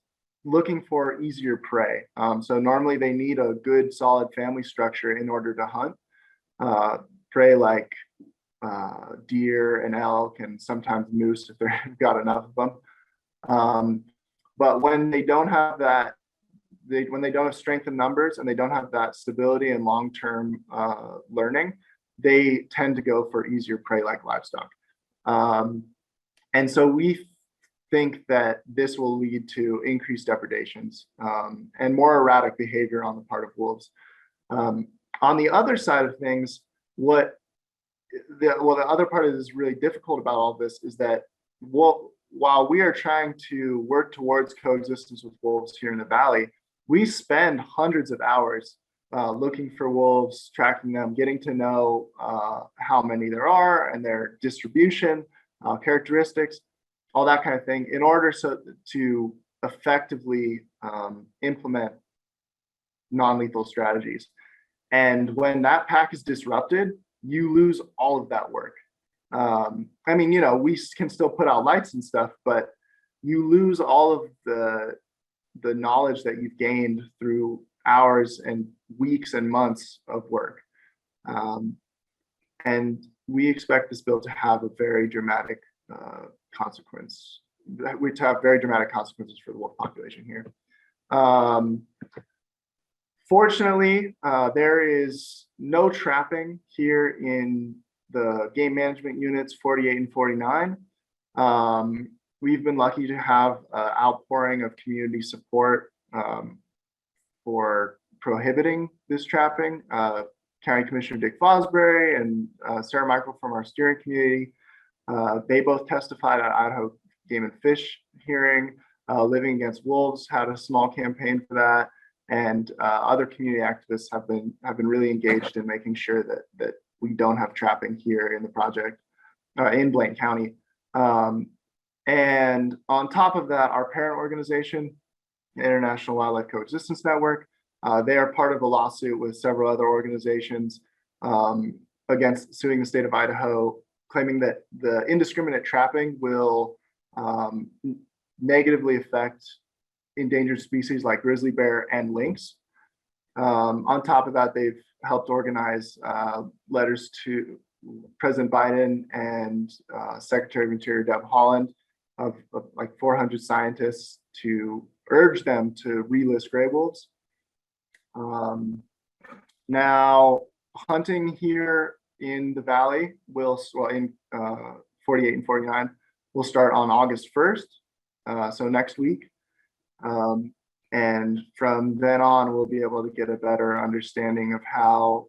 looking for easier prey. So normally they need a good solid family structure in order to hunt prey like deer and elk and sometimes moose if they've got enough of them. But when they don't have that, when they don't have strength in numbers and they don't have that stability and long-term learning, they tend to go for easier prey like livestock. And so we think that this will lead to increased depredations and more erratic behavior on the part of wolves. On the other side of things, the other part that is really difficult about all this is that while we are trying to work towards coexistence with wolves here in the valley, we spend hundreds of hours looking for wolves, tracking them, getting to know how many there are and their distribution, characteristics, all that kind of thing, in order to effectively implement non-lethal strategies. And when that pack is disrupted, you lose all of that work. I mean, we can still put out lights and stuff, but you lose all of the knowledge that you've gained through hours and weeks and months of work. And we expect this bill to have a very dramatic consequence. To have very dramatic consequences for the wolf population here. Fortunately, there is no trapping here in the game management units 48 and 49. We've been lucky to have an outpouring of community support for prohibiting this trapping. County Commissioner Dick Fosbury and Sarah Michael from our steering community They both testified at Idaho Game and Fish hearing. Living Against Wolves had a small campaign for that, and other community activists have been really engaged in making sure that we don't have trapping here in the project in Blaine County. And on top of that, our parent organization, the International Wildlife Coexistence Network, they are part of a lawsuit with several other organizations against suing the state of Idaho, claiming that the indiscriminate trapping will negatively affect endangered species like grizzly bear and lynx. On top of that, they've helped organize letters to President Biden and Secretary of Interior Deb Haaland of like 400 scientists to urge them to relist gray wolves. Now, hunting here in the valley will, in 48 and 49, will start on August 1st, so next week. And from then on, we'll be able to get a better understanding of how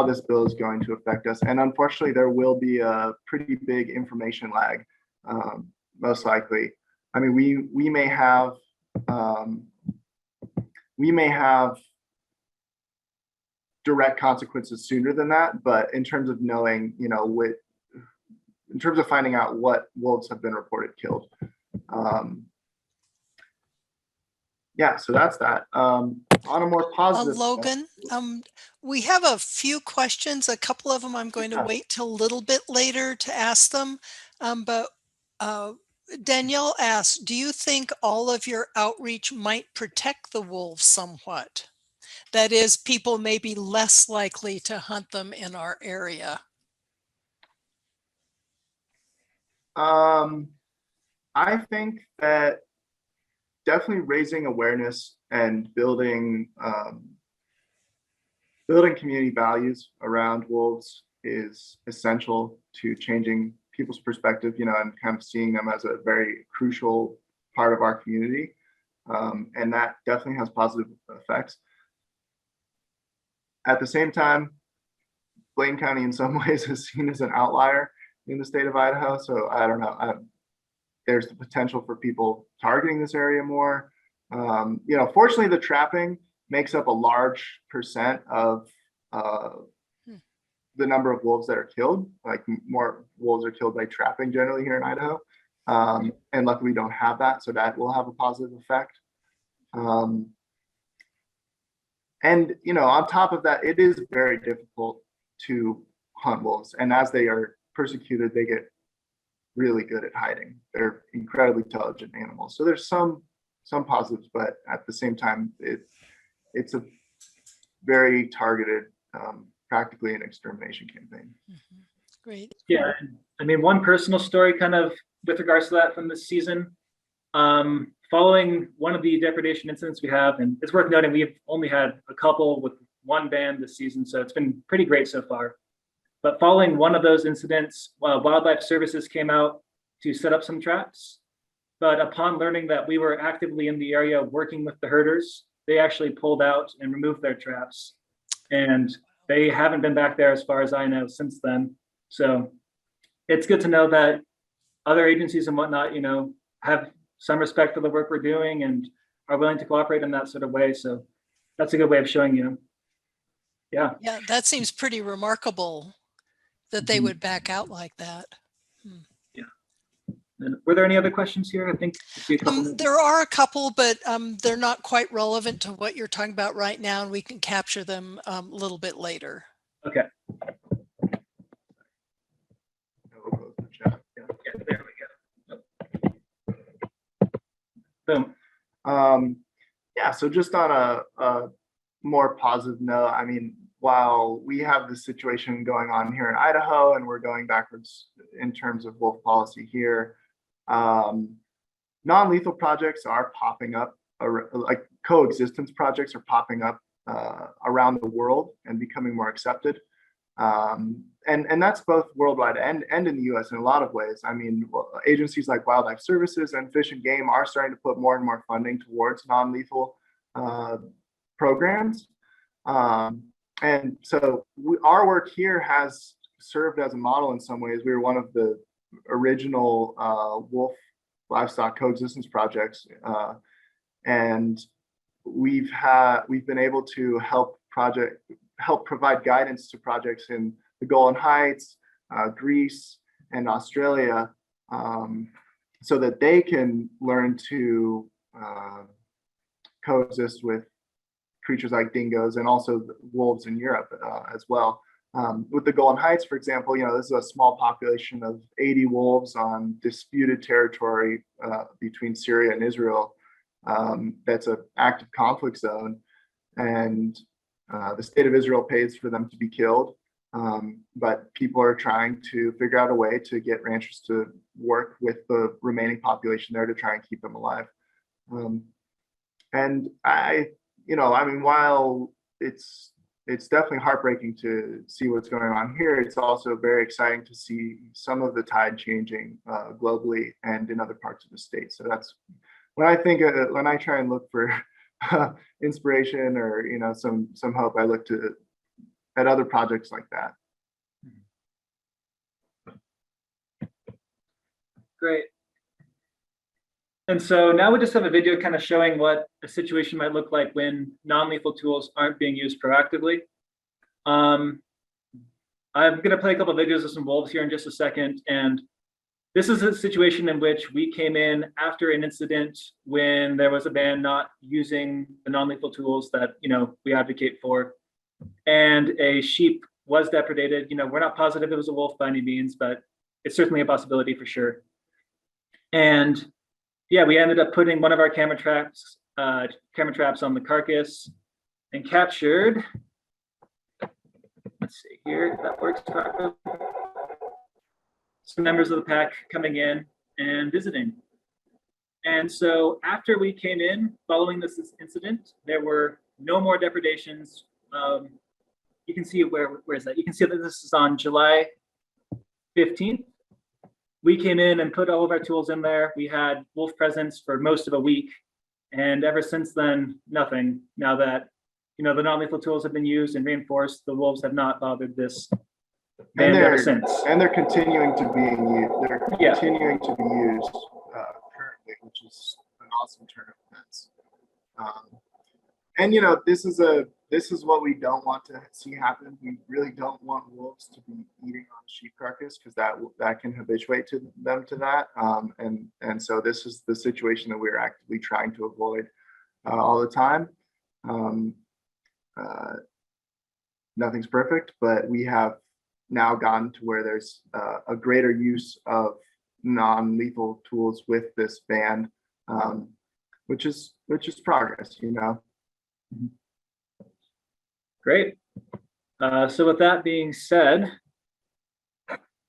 this bill is going to affect us. And unfortunately, there will be a pretty big information lag, most likely. I mean, we may have direct consequences sooner than that, but in terms of knowing, in terms of finding out what wolves have been reported killed. Yeah, so that's that. On a more positive Logan, we have a few questions. A couple of them I'm going to wait till a little bit later to ask them. But Danielle asked, do you think all of your outreach might protect the wolves somewhat? That is, people may be less likely to hunt them in our area. I think that definitely raising awareness and building community values around wolves is essential to changing people's perspective, and kind of seeing them as a very crucial part of our community. And that definitely has positive effects. At the same time, Blaine County in some ways is seen as an outlier in the state of Idaho. So I don't know. There's the potential for people targeting this area more. Fortunately, the trapping makes up a large percent of the number of wolves that are killed. Like, more wolves are killed by trapping generally here in Idaho. And luckily we don't have that, so that will have a positive effect. And on top of that, it is very difficult to hunt wolves. And as they are persecuted, they get really good at hiding. They're incredibly intelligent animals. So there's some positives, but at the same time, it's a very targeted, practically an extermination campaign. Mm-hmm. Great. Yeah, I mean, one personal story kind of with regards to that from this season. Following one of the depredation incidents we have, and it's worth noting we've only had a couple with one band this season, so it's been pretty great so far. But following one of those incidents, Wildlife Services came out to set up some traps. But upon learning that we were actively in the area working with the herders, they actually pulled out and removed their traps. And they haven't been back there as far as I know since then. So it's good to know that other agencies and whatnot, have some respect for the work we're doing and are willing to cooperate in that sort of way. So that's a good way of showing Yeah, that seems pretty remarkable that they would back out like that. Yeah. And were there any other questions here? I think there are a couple, but they're not quite relevant to what you're talking about right now, and we can capture them a little bit later. Okay. Yeah, there we go. Boom. Yeah, so just on a more positive note, I mean, while we have this situation going on here in Idaho and we're going backwards in terms of wolf policy here, non-lethal projects are popping up, like coexistence projects are popping up around the world and becoming more accepted. And that's both worldwide and in the US in a lot of ways. I mean, agencies like Wildlife Services and Fish and Game are starting to put more and more funding towards non-lethal programs. And so our work here has served as a model in some ways. We were one of the original wolf livestock coexistence projects, and we've been able to help provide guidance to projects in the Golan Heights, Greece, and Australia, so that they can learn to coexist with creatures like dingoes and also wolves in Europe as well. With the Golan Heights, for example, this is a small population of 80 wolves on disputed territory between Syria and Israel. That's an active conflict zone, and the state of Israel pays for them to be killed. But people are trying to figure out a way to get ranchers to work with the remaining population there to try and keep them alive. And while it's definitely heartbreaking to see what's going on here, it's also very exciting to see some of the tide changing globally and in other parts of the state. So that's when I try and look for inspiration or some hope, I look at other projects like that. Great. And so now we just have a video kind of showing what a situation might look like when non-lethal tools aren't being used proactively. I'm going to play a couple of videos of some wolves here in just a second. And this is a situation in which we came in after an incident when there was a ban not using the non-lethal tools that we advocate for, and a sheep was depredated. We're not positive it was a wolf by any means, but it's certainly a possibility for sure. And yeah, we ended up putting one of our camera traps on the carcass and captured. Let's see here if that works properly. Some members of the pack coming in and visiting. And so after we came in, following this incident, there were no more depredations. You can see where is that? You can see that this is on July 15th. We came in and put all of our tools in there. We had wolf presence for most of a week. And ever since then, nothing. Now that, the non-lethal tools have been used and reinforced, the wolves have not bothered this band ever since. And they're continuing to be used. They're continuing to be used currently, which is an awesome turn of events. And this is what we don't want to see happen. We really don't want wolves to be eating on sheep carcass, because that can habituate them to that. And so this is the situation that we're actively trying to avoid all the time. Nothing's perfect, but we have now gotten to where there's a greater use of non-lethal tools with this band, which is progress, Great. So with that being said,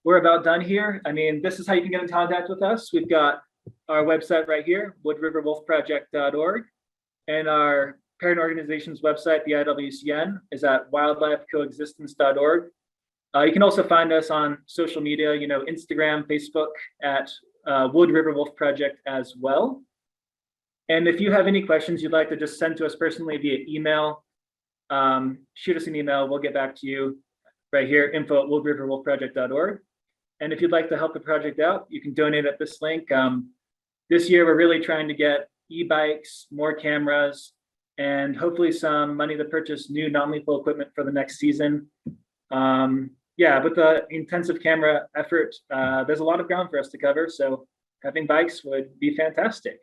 we're about done here. This is how you can get in contact with us. We've got our website right here, woodriverwolfproject.org, and our parent organization's website, the IWCN, is at wildlifecoexistence.org. You can also find us on social media, Instagram, Facebook, at Wood River Wolf Project as well. And if you have any questions you'd like to just send to us personally via email, shoot us an email. We'll get back to you right here, info@woodriverwolfproject.org. And if you'd like to help the project out, you can donate at this link. This year, we're really trying to get e-bikes, more cameras, and hopefully some money to purchase new non-lethal equipment for the next season. With the intensive camera effort, there's a lot of ground for us to cover. So having bikes would be fantastic.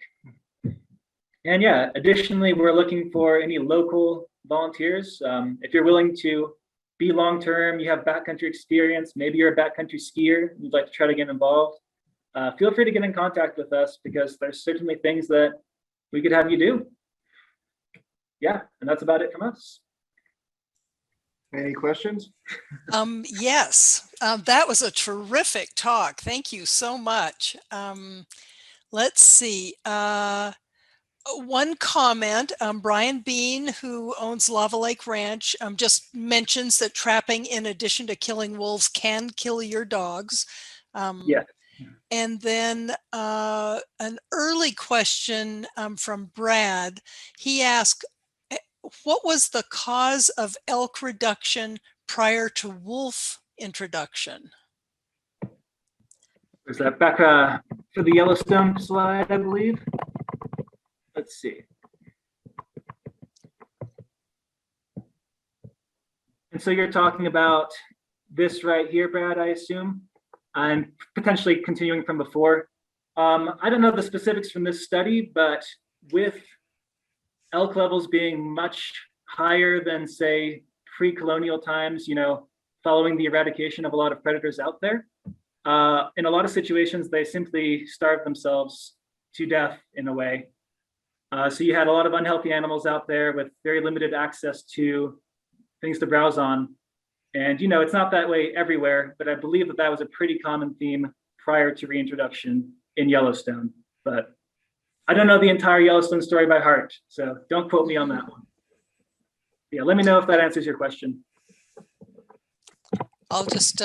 And additionally, we're looking for any local volunteers. If you're willing to be long-term, you have backcountry experience, maybe you're a backcountry skier, you'd like to try to get involved, feel free to get in contact with us, because there's certainly things that we could have you do. And that's about it from us. Any questions? Yes, that was a terrific talk. Thank you so much. Let's see. One comment, Brian Bean, who owns Lava Lake Ranch, just mentions that trapping, in addition to killing wolves, can kill your dogs. And then an early question from Brad. He asked, what was the cause of elk reduction prior to wolf introduction. Is that back for the Yellowstone slide, I believe? Let's see. And so you're talking about this right here, Brad, I assume, and potentially continuing from before. I don't know the specifics from this study, but with elk levels being much higher than, say, pre-colonial times, you know, following the eradication of a lot of predators out there, in a lot of situations, they simply starve themselves to death in a way. So you had a lot of unhealthy animals out there with very limited access to things to browse on. And, you know, it's not that way everywhere, but I believe that that was a pretty common theme prior to reintroduction in Yellowstone. But I don't know the entire Yellowstone story by heart, so don't quote me on that one. Yeah, let me know if that answers your question. I'll just,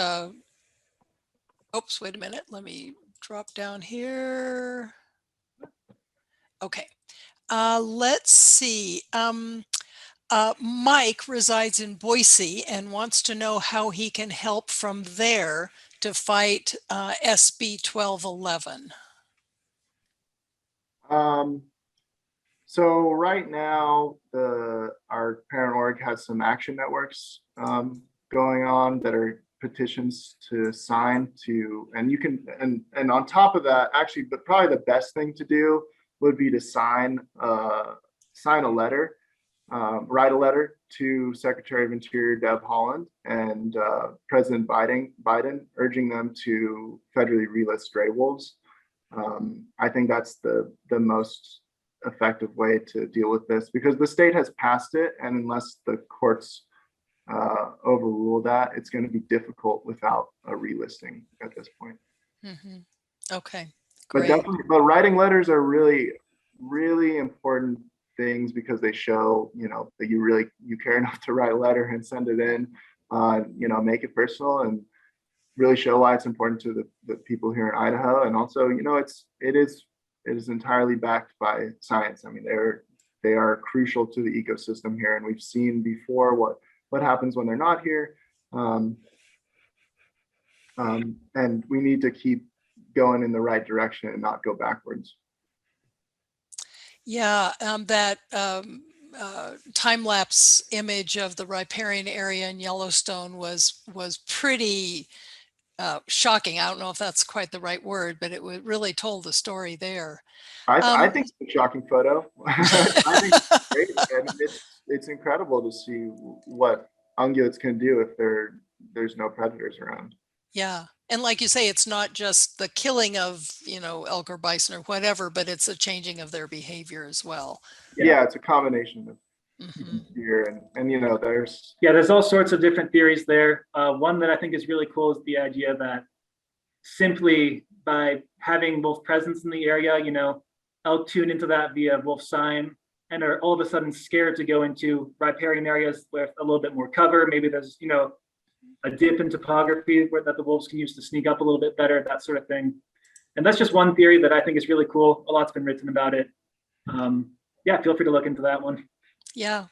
oops, wait a minute. Let me drop down here. Okay. Let's see. Mike resides in Boise and wants to know how he can help from there to fight SB 1211. So right now, our parent org has some action networks going on that are petitions to sign to, and you can, and on top of that, actually, but probably the best thing to do would be to sign a letter, write a letter to Secretary of Interior Deb Haaland and President Biden, urging them to federally relist stray wolves. I think that's the most effective way to deal with this, because the state has passed it, and unless the courts overrule that, it's going to be difficult without a relisting at this point. Mm-hmm. Okay, but great. definitely, but writing letters are really important things, because they show, you know, that you care enough to write a letter and send it in, you know, make it personal and really show why it's important to the people here in Idaho. And also, you know, it is entirely backed by science. I mean, they are crucial to the ecosystem here, and we've seen before what happens when they're not here. And we need to keep going in the right direction and not go backwards. Yeah, that time-lapse image of the riparian area in Yellowstone was pretty shocking. I don't know if that's quite the right word, but it really told the story there. I think it's a shocking photo. I think it's great. I mean, it's incredible to see what ungulates can do if there's no predators around. Yeah. And like you say, it's not just the killing of, you know, elk or bison or whatever, but it's a changing of their behavior as well. Yeah, it's a combination of Mm-hmm. fear and you know, there's all sorts of different theories there. One that I think is really cool is the idea that simply by having wolf presence in the area, you know, elk tune into that via wolf sign and are all of a sudden scared to go into riparian areas with a little bit more cover. Maybe there's, you know, a dip in topography that the wolves can use to sneak up a little bit better, that sort of thing. And that's just one theory that I think is really cool. A lot's been written about it. Yeah, feel free to look into that one. Yeah.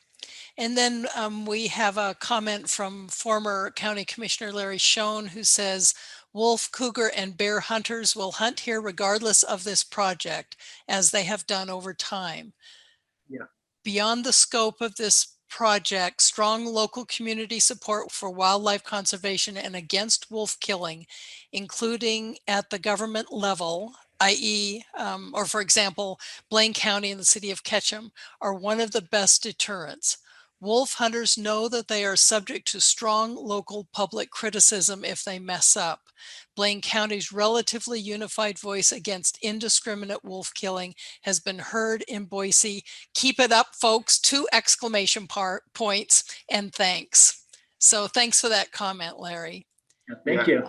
And then we have a comment from former County Commissioner Larry Schoen, who says, wolf, cougar, and bear hunters will hunt here regardless of this project, as they have done over time. Yeah. Beyond the scope of this project, strong local community support for wildlife conservation and against wolf killing, including at the government level, i.e., or for example, Blaine County and the city of Ketchum, are one of the best deterrents. Wolf hunters know that they are subject to strong local public criticism if they mess up. Blaine County's relatively unified voice against indiscriminate wolf killing has been heard in Boise. Keep it up, folks. 2 exclamation points and thanks. So thanks for that comment, Larry. Thank you.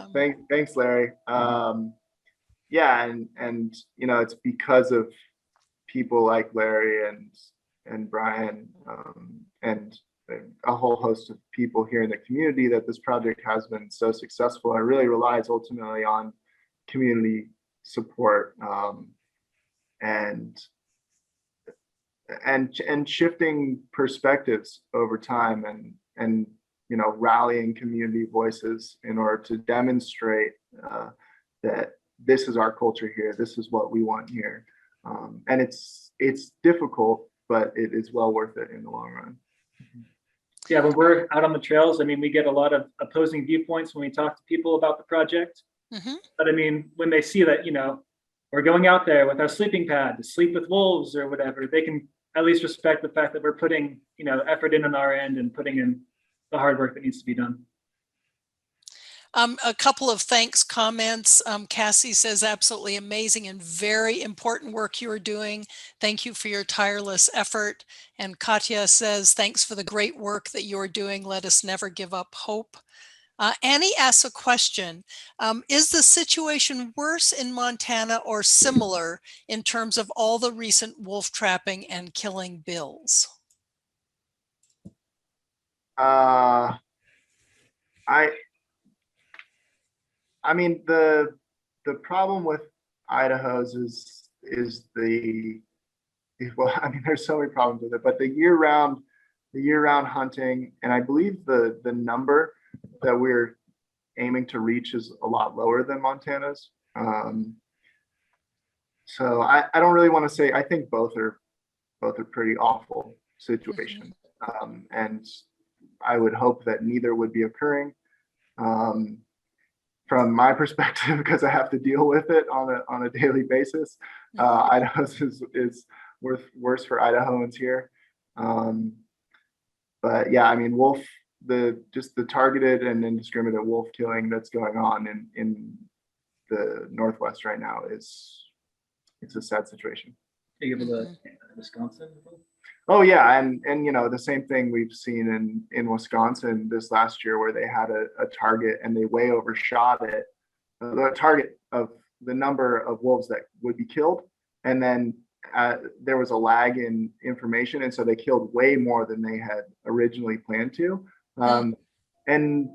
Thanks, Larry. Yeah, and you know, it's because of people like Larry and Brian and a whole host of people here in the community that this project has been so successful. It really relies ultimately on community support and shifting perspectives over time and rallying community voices in order to demonstrate that this is our culture here. This is what we want here. And it's difficult, but it is well worth it in the long run. Yeah, when we're out on the trails, I mean, we get a lot of opposing viewpoints when we talk to people about the project. Mm-hmm. But I mean, when they see that, we're going out there with our sleeping pad to sleep with wolves or whatever, they can at least respect the fact that we're putting, effort in on our end and putting in the hard work that needs to be done. A couple of thanks comments. Cassie says, absolutely amazing and very important work you are doing. Thank you for your tireless effort. And Katya says, thanks for the great work that you are doing. Let us never give up hope. Annie asks a question. Is the situation worse in Montana or similar in terms of all the recent wolf trapping and killing bills? I mean, the problem with Idaho's is well, I mean, there's so many problems with it, but the year-round hunting, and I believe the number that we're aiming to reach is a lot lower than Montana's. So I don't really want to say. I think both are pretty awful situations, and I would hope that neither would be occurring. From my perspective, because I have to deal with it on a daily basis, Idaho's is worse for Idahoans here. But yeah, I mean, just the targeted and indiscriminate wolf killing that's going on in the Northwest right now it's a sad situation. Are you able to Wisconsin? Oh yeah, and the same thing we've seen in Wisconsin this last year, where they had a target and they way overshot it, the target of the number of wolves that would be killed, and then there was a lag in information, and so they killed way more than they had originally planned to, and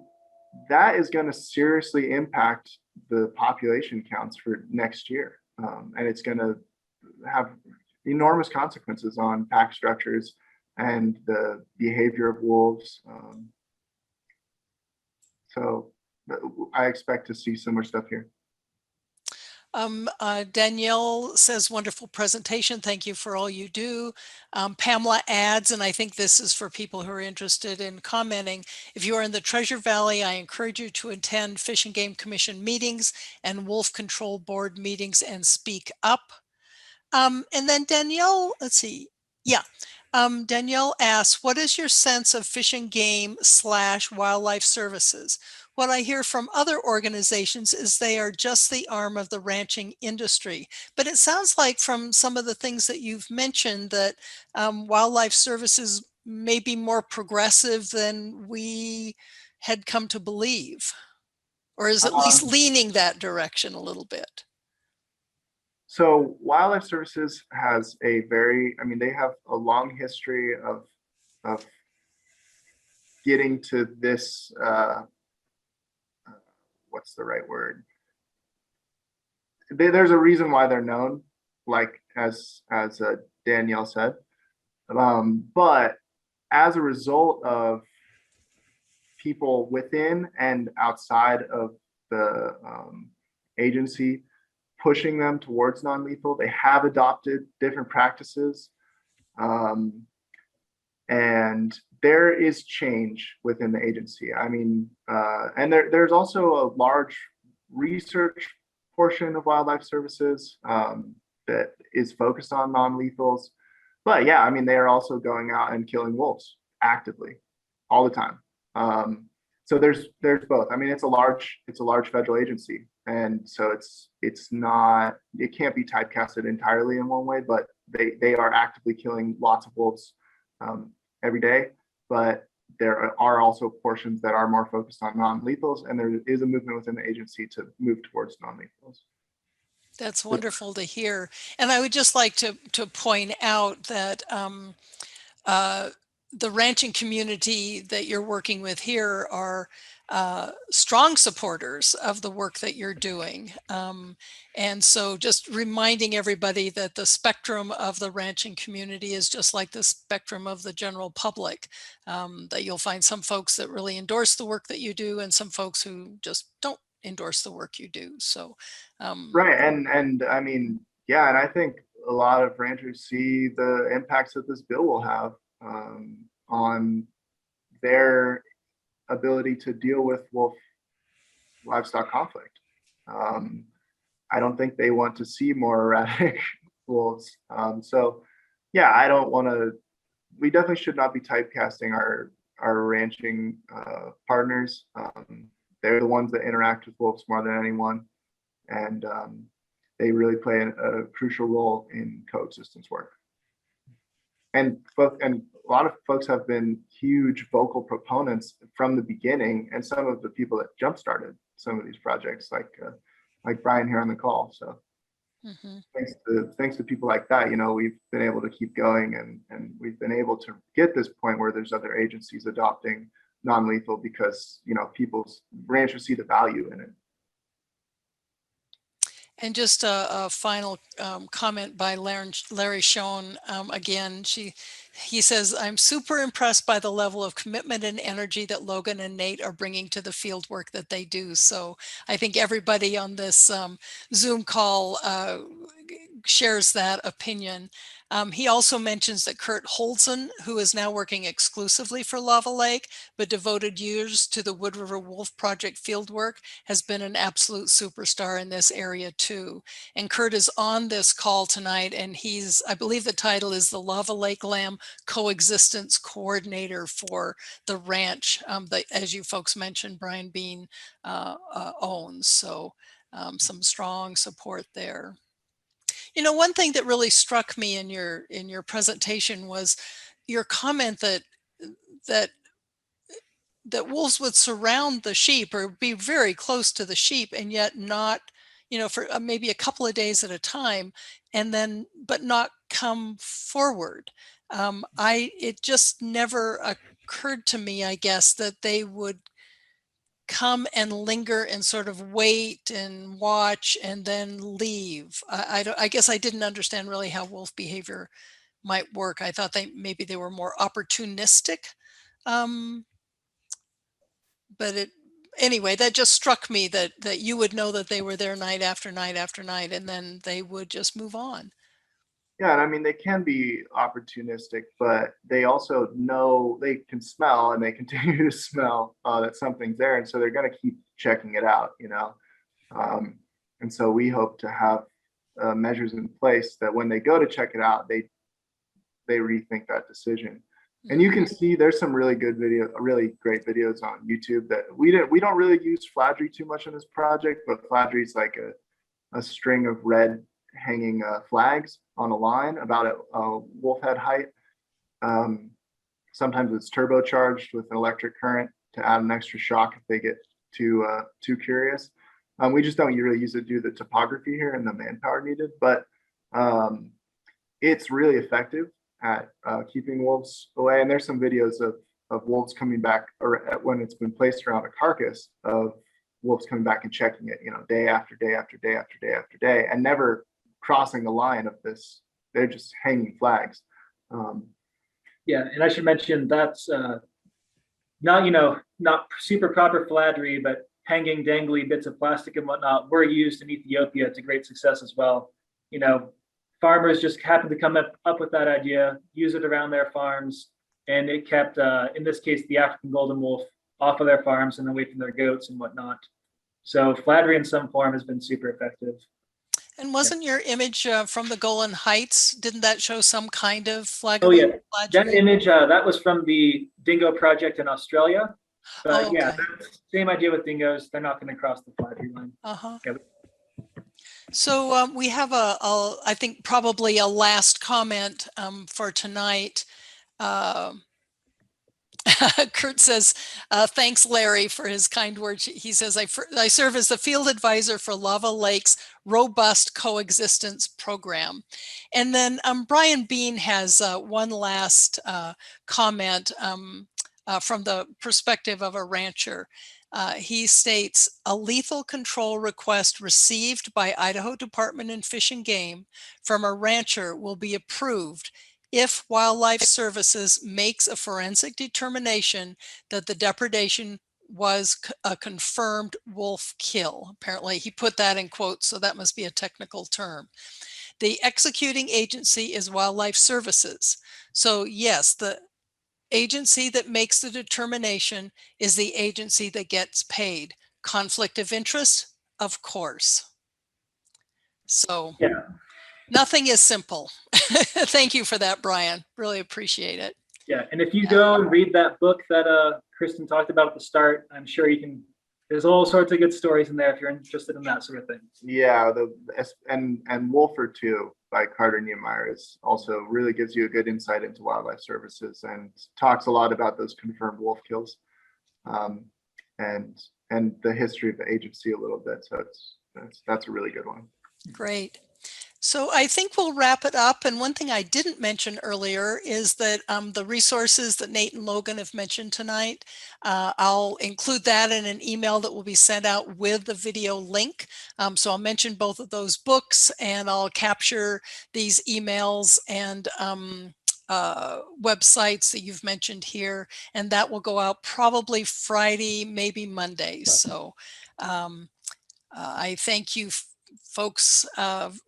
that is going to seriously impact the population counts for next year, and it's going to have enormous consequences on pack structures and the behavior of wolves. So I expect to see similar stuff here. Danielle says, wonderful presentation. Thank you for all you do. Pamela adds, and I think this is for people who are interested in commenting, if you are in the Treasure Valley, I encourage you to attend Fish and Game Commission meetings and Wolf Control Board meetings and speak up. And then Danielle, let's see. Yeah. Danielle asks, what is your sense of Fish and Game / wildlife services? What I hear from other organizations is they are just the arm of the ranching industry. But it sounds like from some of the things that you've mentioned that wildlife services may be more progressive than we had come to believe, or is at least leaning that direction a little bit. So Wildlife Services has they have a long history of getting to this, what's the right word? There's a reason why they're known, like as Danielle said. But as a result of people within and outside of the agency pushing them towards non-lethal, they have adopted different practices, and there is change within the agency. I mean, and there's also a large research portion of Wildlife Services that is focused on non-lethals. But yeah, I mean, they are also going out and killing wolves actively all the time. So there's both. I mean, it's a large federal agency, and so it can't be typecasted entirely in one way, but they are actively killing lots of wolves every day. But there are also portions that are more focused on non-lethals, and there is a movement within the agency to move towards non-lethals. That's wonderful to hear. And I would just like to point out that the ranching community that you're working with here are strong supporters of the work that you're doing. And so just reminding everybody that the spectrum of the ranching community is just like the spectrum of the general public, that you'll find some folks that really endorse the work that you do and some folks who just don't endorse the work you do. So, Right. And I mean, yeah, and I think a lot of ranchers see the impacts that this bill will have on their ability to deal with wolf livestock conflict. I don't think they want to see more erratic wolves. So yeah, I don't want to, we definitely should not be typecasting our ranching partners. They're the ones that interact with wolves more than anyone. And they really play a crucial role in coexistence work. And a lot of folks have been huge vocal proponents from the beginning, and some of the people that jump-started some of these projects, like Brian here on the call. So thanks to people like that, we've been able to keep going, and we've been able to get this point where there's other agencies adopting non-lethal because people's ranchers see the value in it. And just a final comment by Larry Schoen. Again, he says, I'm super impressed by the level of commitment and energy that Logan and Nate are bringing to the field work that they do. So I think everybody on this Zoom call shares that opinion. He also mentions that Kurt Holzen, who is now working exclusively for Lava Lake, but devoted years to the Wood River Wolf Project fieldwork, has been an absolute superstar in this area too. And Kurt is on this call tonight, and I believe the title is the Lava Lake Lamb Coexistence Coordinator for the ranch that, as you folks mentioned, Brian Bean owns. So some strong support there. One thing that really struck me in your presentation was your comment that wolves would surround the sheep or be very close to the sheep and yet not, for maybe a couple of days at a time, but not come forward. It just never occurred to me, I guess, that they would come and linger and sort of wait and watch and then leave. I guess I didn't understand really how wolf behavior might work. I thought maybe they were more opportunistic. But anyway, that just struck me that you would know that they were there night after night after night, and then they would just move on. Yeah, and I mean, they can be opportunistic, but they also know, they can smell, and they continue to smell that something's there. And so they're going to keep checking it out, and so we hope to have measures in place that when they go to check it out, they rethink that decision. And you can see there's some really great videos on YouTube that we don't really use Fladry too much on this project, but Fladry is like a string of red hanging flags on a line about a wolf head height. Sometimes it's turbocharged with an electric current to add an extra shock if they get too curious. We just don't really use it due to the topography here and the manpower needed, but it's really effective at keeping wolves away. And there's some videos of wolves coming back, or when it's been placed around a carcass, of wolves coming back and checking it, day after day after day after day after day, and never crossing the line of this. They're just hanging flags. Yeah, and I should mention that's not super proper Fladry, but hanging dangly bits of plastic and whatnot were used in Ethiopia to great success as well. Farmers just happened to come up with that idea, use it around their farms, and it kept, in this case, the African golden wolf off of their farms and away from their goats and whatnot. So Fladry in some form has been super effective. And wasn't your image from the Golan Heights, didn't that show some kind of flag? Oh yeah, that image, that was from the dingo project in Australia. But okay. Yeah, same idea with dingoes. They're not going to cross the Fladry line. Yeah. So we have I think probably a last comment for tonight. Kurt says, thanks, Larry, for his kind words. He says, I serve as the field advisor for Lava Lake's robust coexistence program. And then Brian Bean has one last comment from the perspective of a rancher. He states, a lethal control request received by Idaho Department of Fish and Game from a rancher will be approved if Wildlife Services makes a forensic determination that the depredation was a confirmed wolf kill. Apparently he put that in quotes, so that must be a technical term. The executing agency is Wildlife Services. So yes, the agency that makes the determination is the agency that gets paid. Conflict of interest, of course. So Yeah. nothing is simple. Thank you for that, Brian. Really appreciate it. Yeah, and if you go and read that book that Kristen talked about at the start, I'm sure you can. There's all sorts of good stories in there if you're interested in that sort of thing. Yeah, and Wolfer too by Carter Niemeyer is also really gives you a good insight into Wildlife Services and talks a lot about those confirmed wolf kills, and the history of the agency a little bit. So that's a really good one. Great. So I think we'll wrap it up. And one thing I didn't mention earlier is that the resources that Nate and Logan have mentioned tonight, I'll include that in an email that will be sent out with the video link. So I'll mention both of those books, and I'll capture these emails and websites that you've mentioned here. And that will go out probably Friday, maybe Monday. So I thank you folks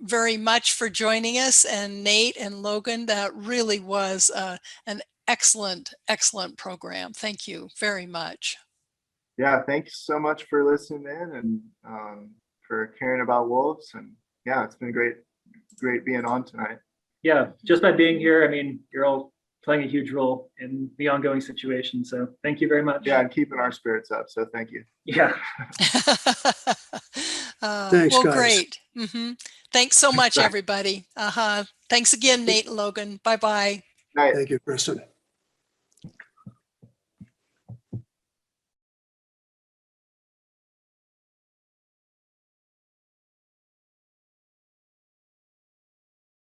very much for joining us, and Nate and Logan, that really was an excellent program. Thank you very much. Yeah, thanks so much for listening in and for caring about wolves. And yeah, it's been great being on tonight. Yeah, just by being here, I mean, you're all playing a huge role in the ongoing situation. So thank you very much. Yeah, and keeping our spirits up. So thank you. Yeah. Thanks, well, guys. great. Thanks so much, everybody. Thanks again, Nate and Logan. Bye-bye. Night. Thank you, Kristen.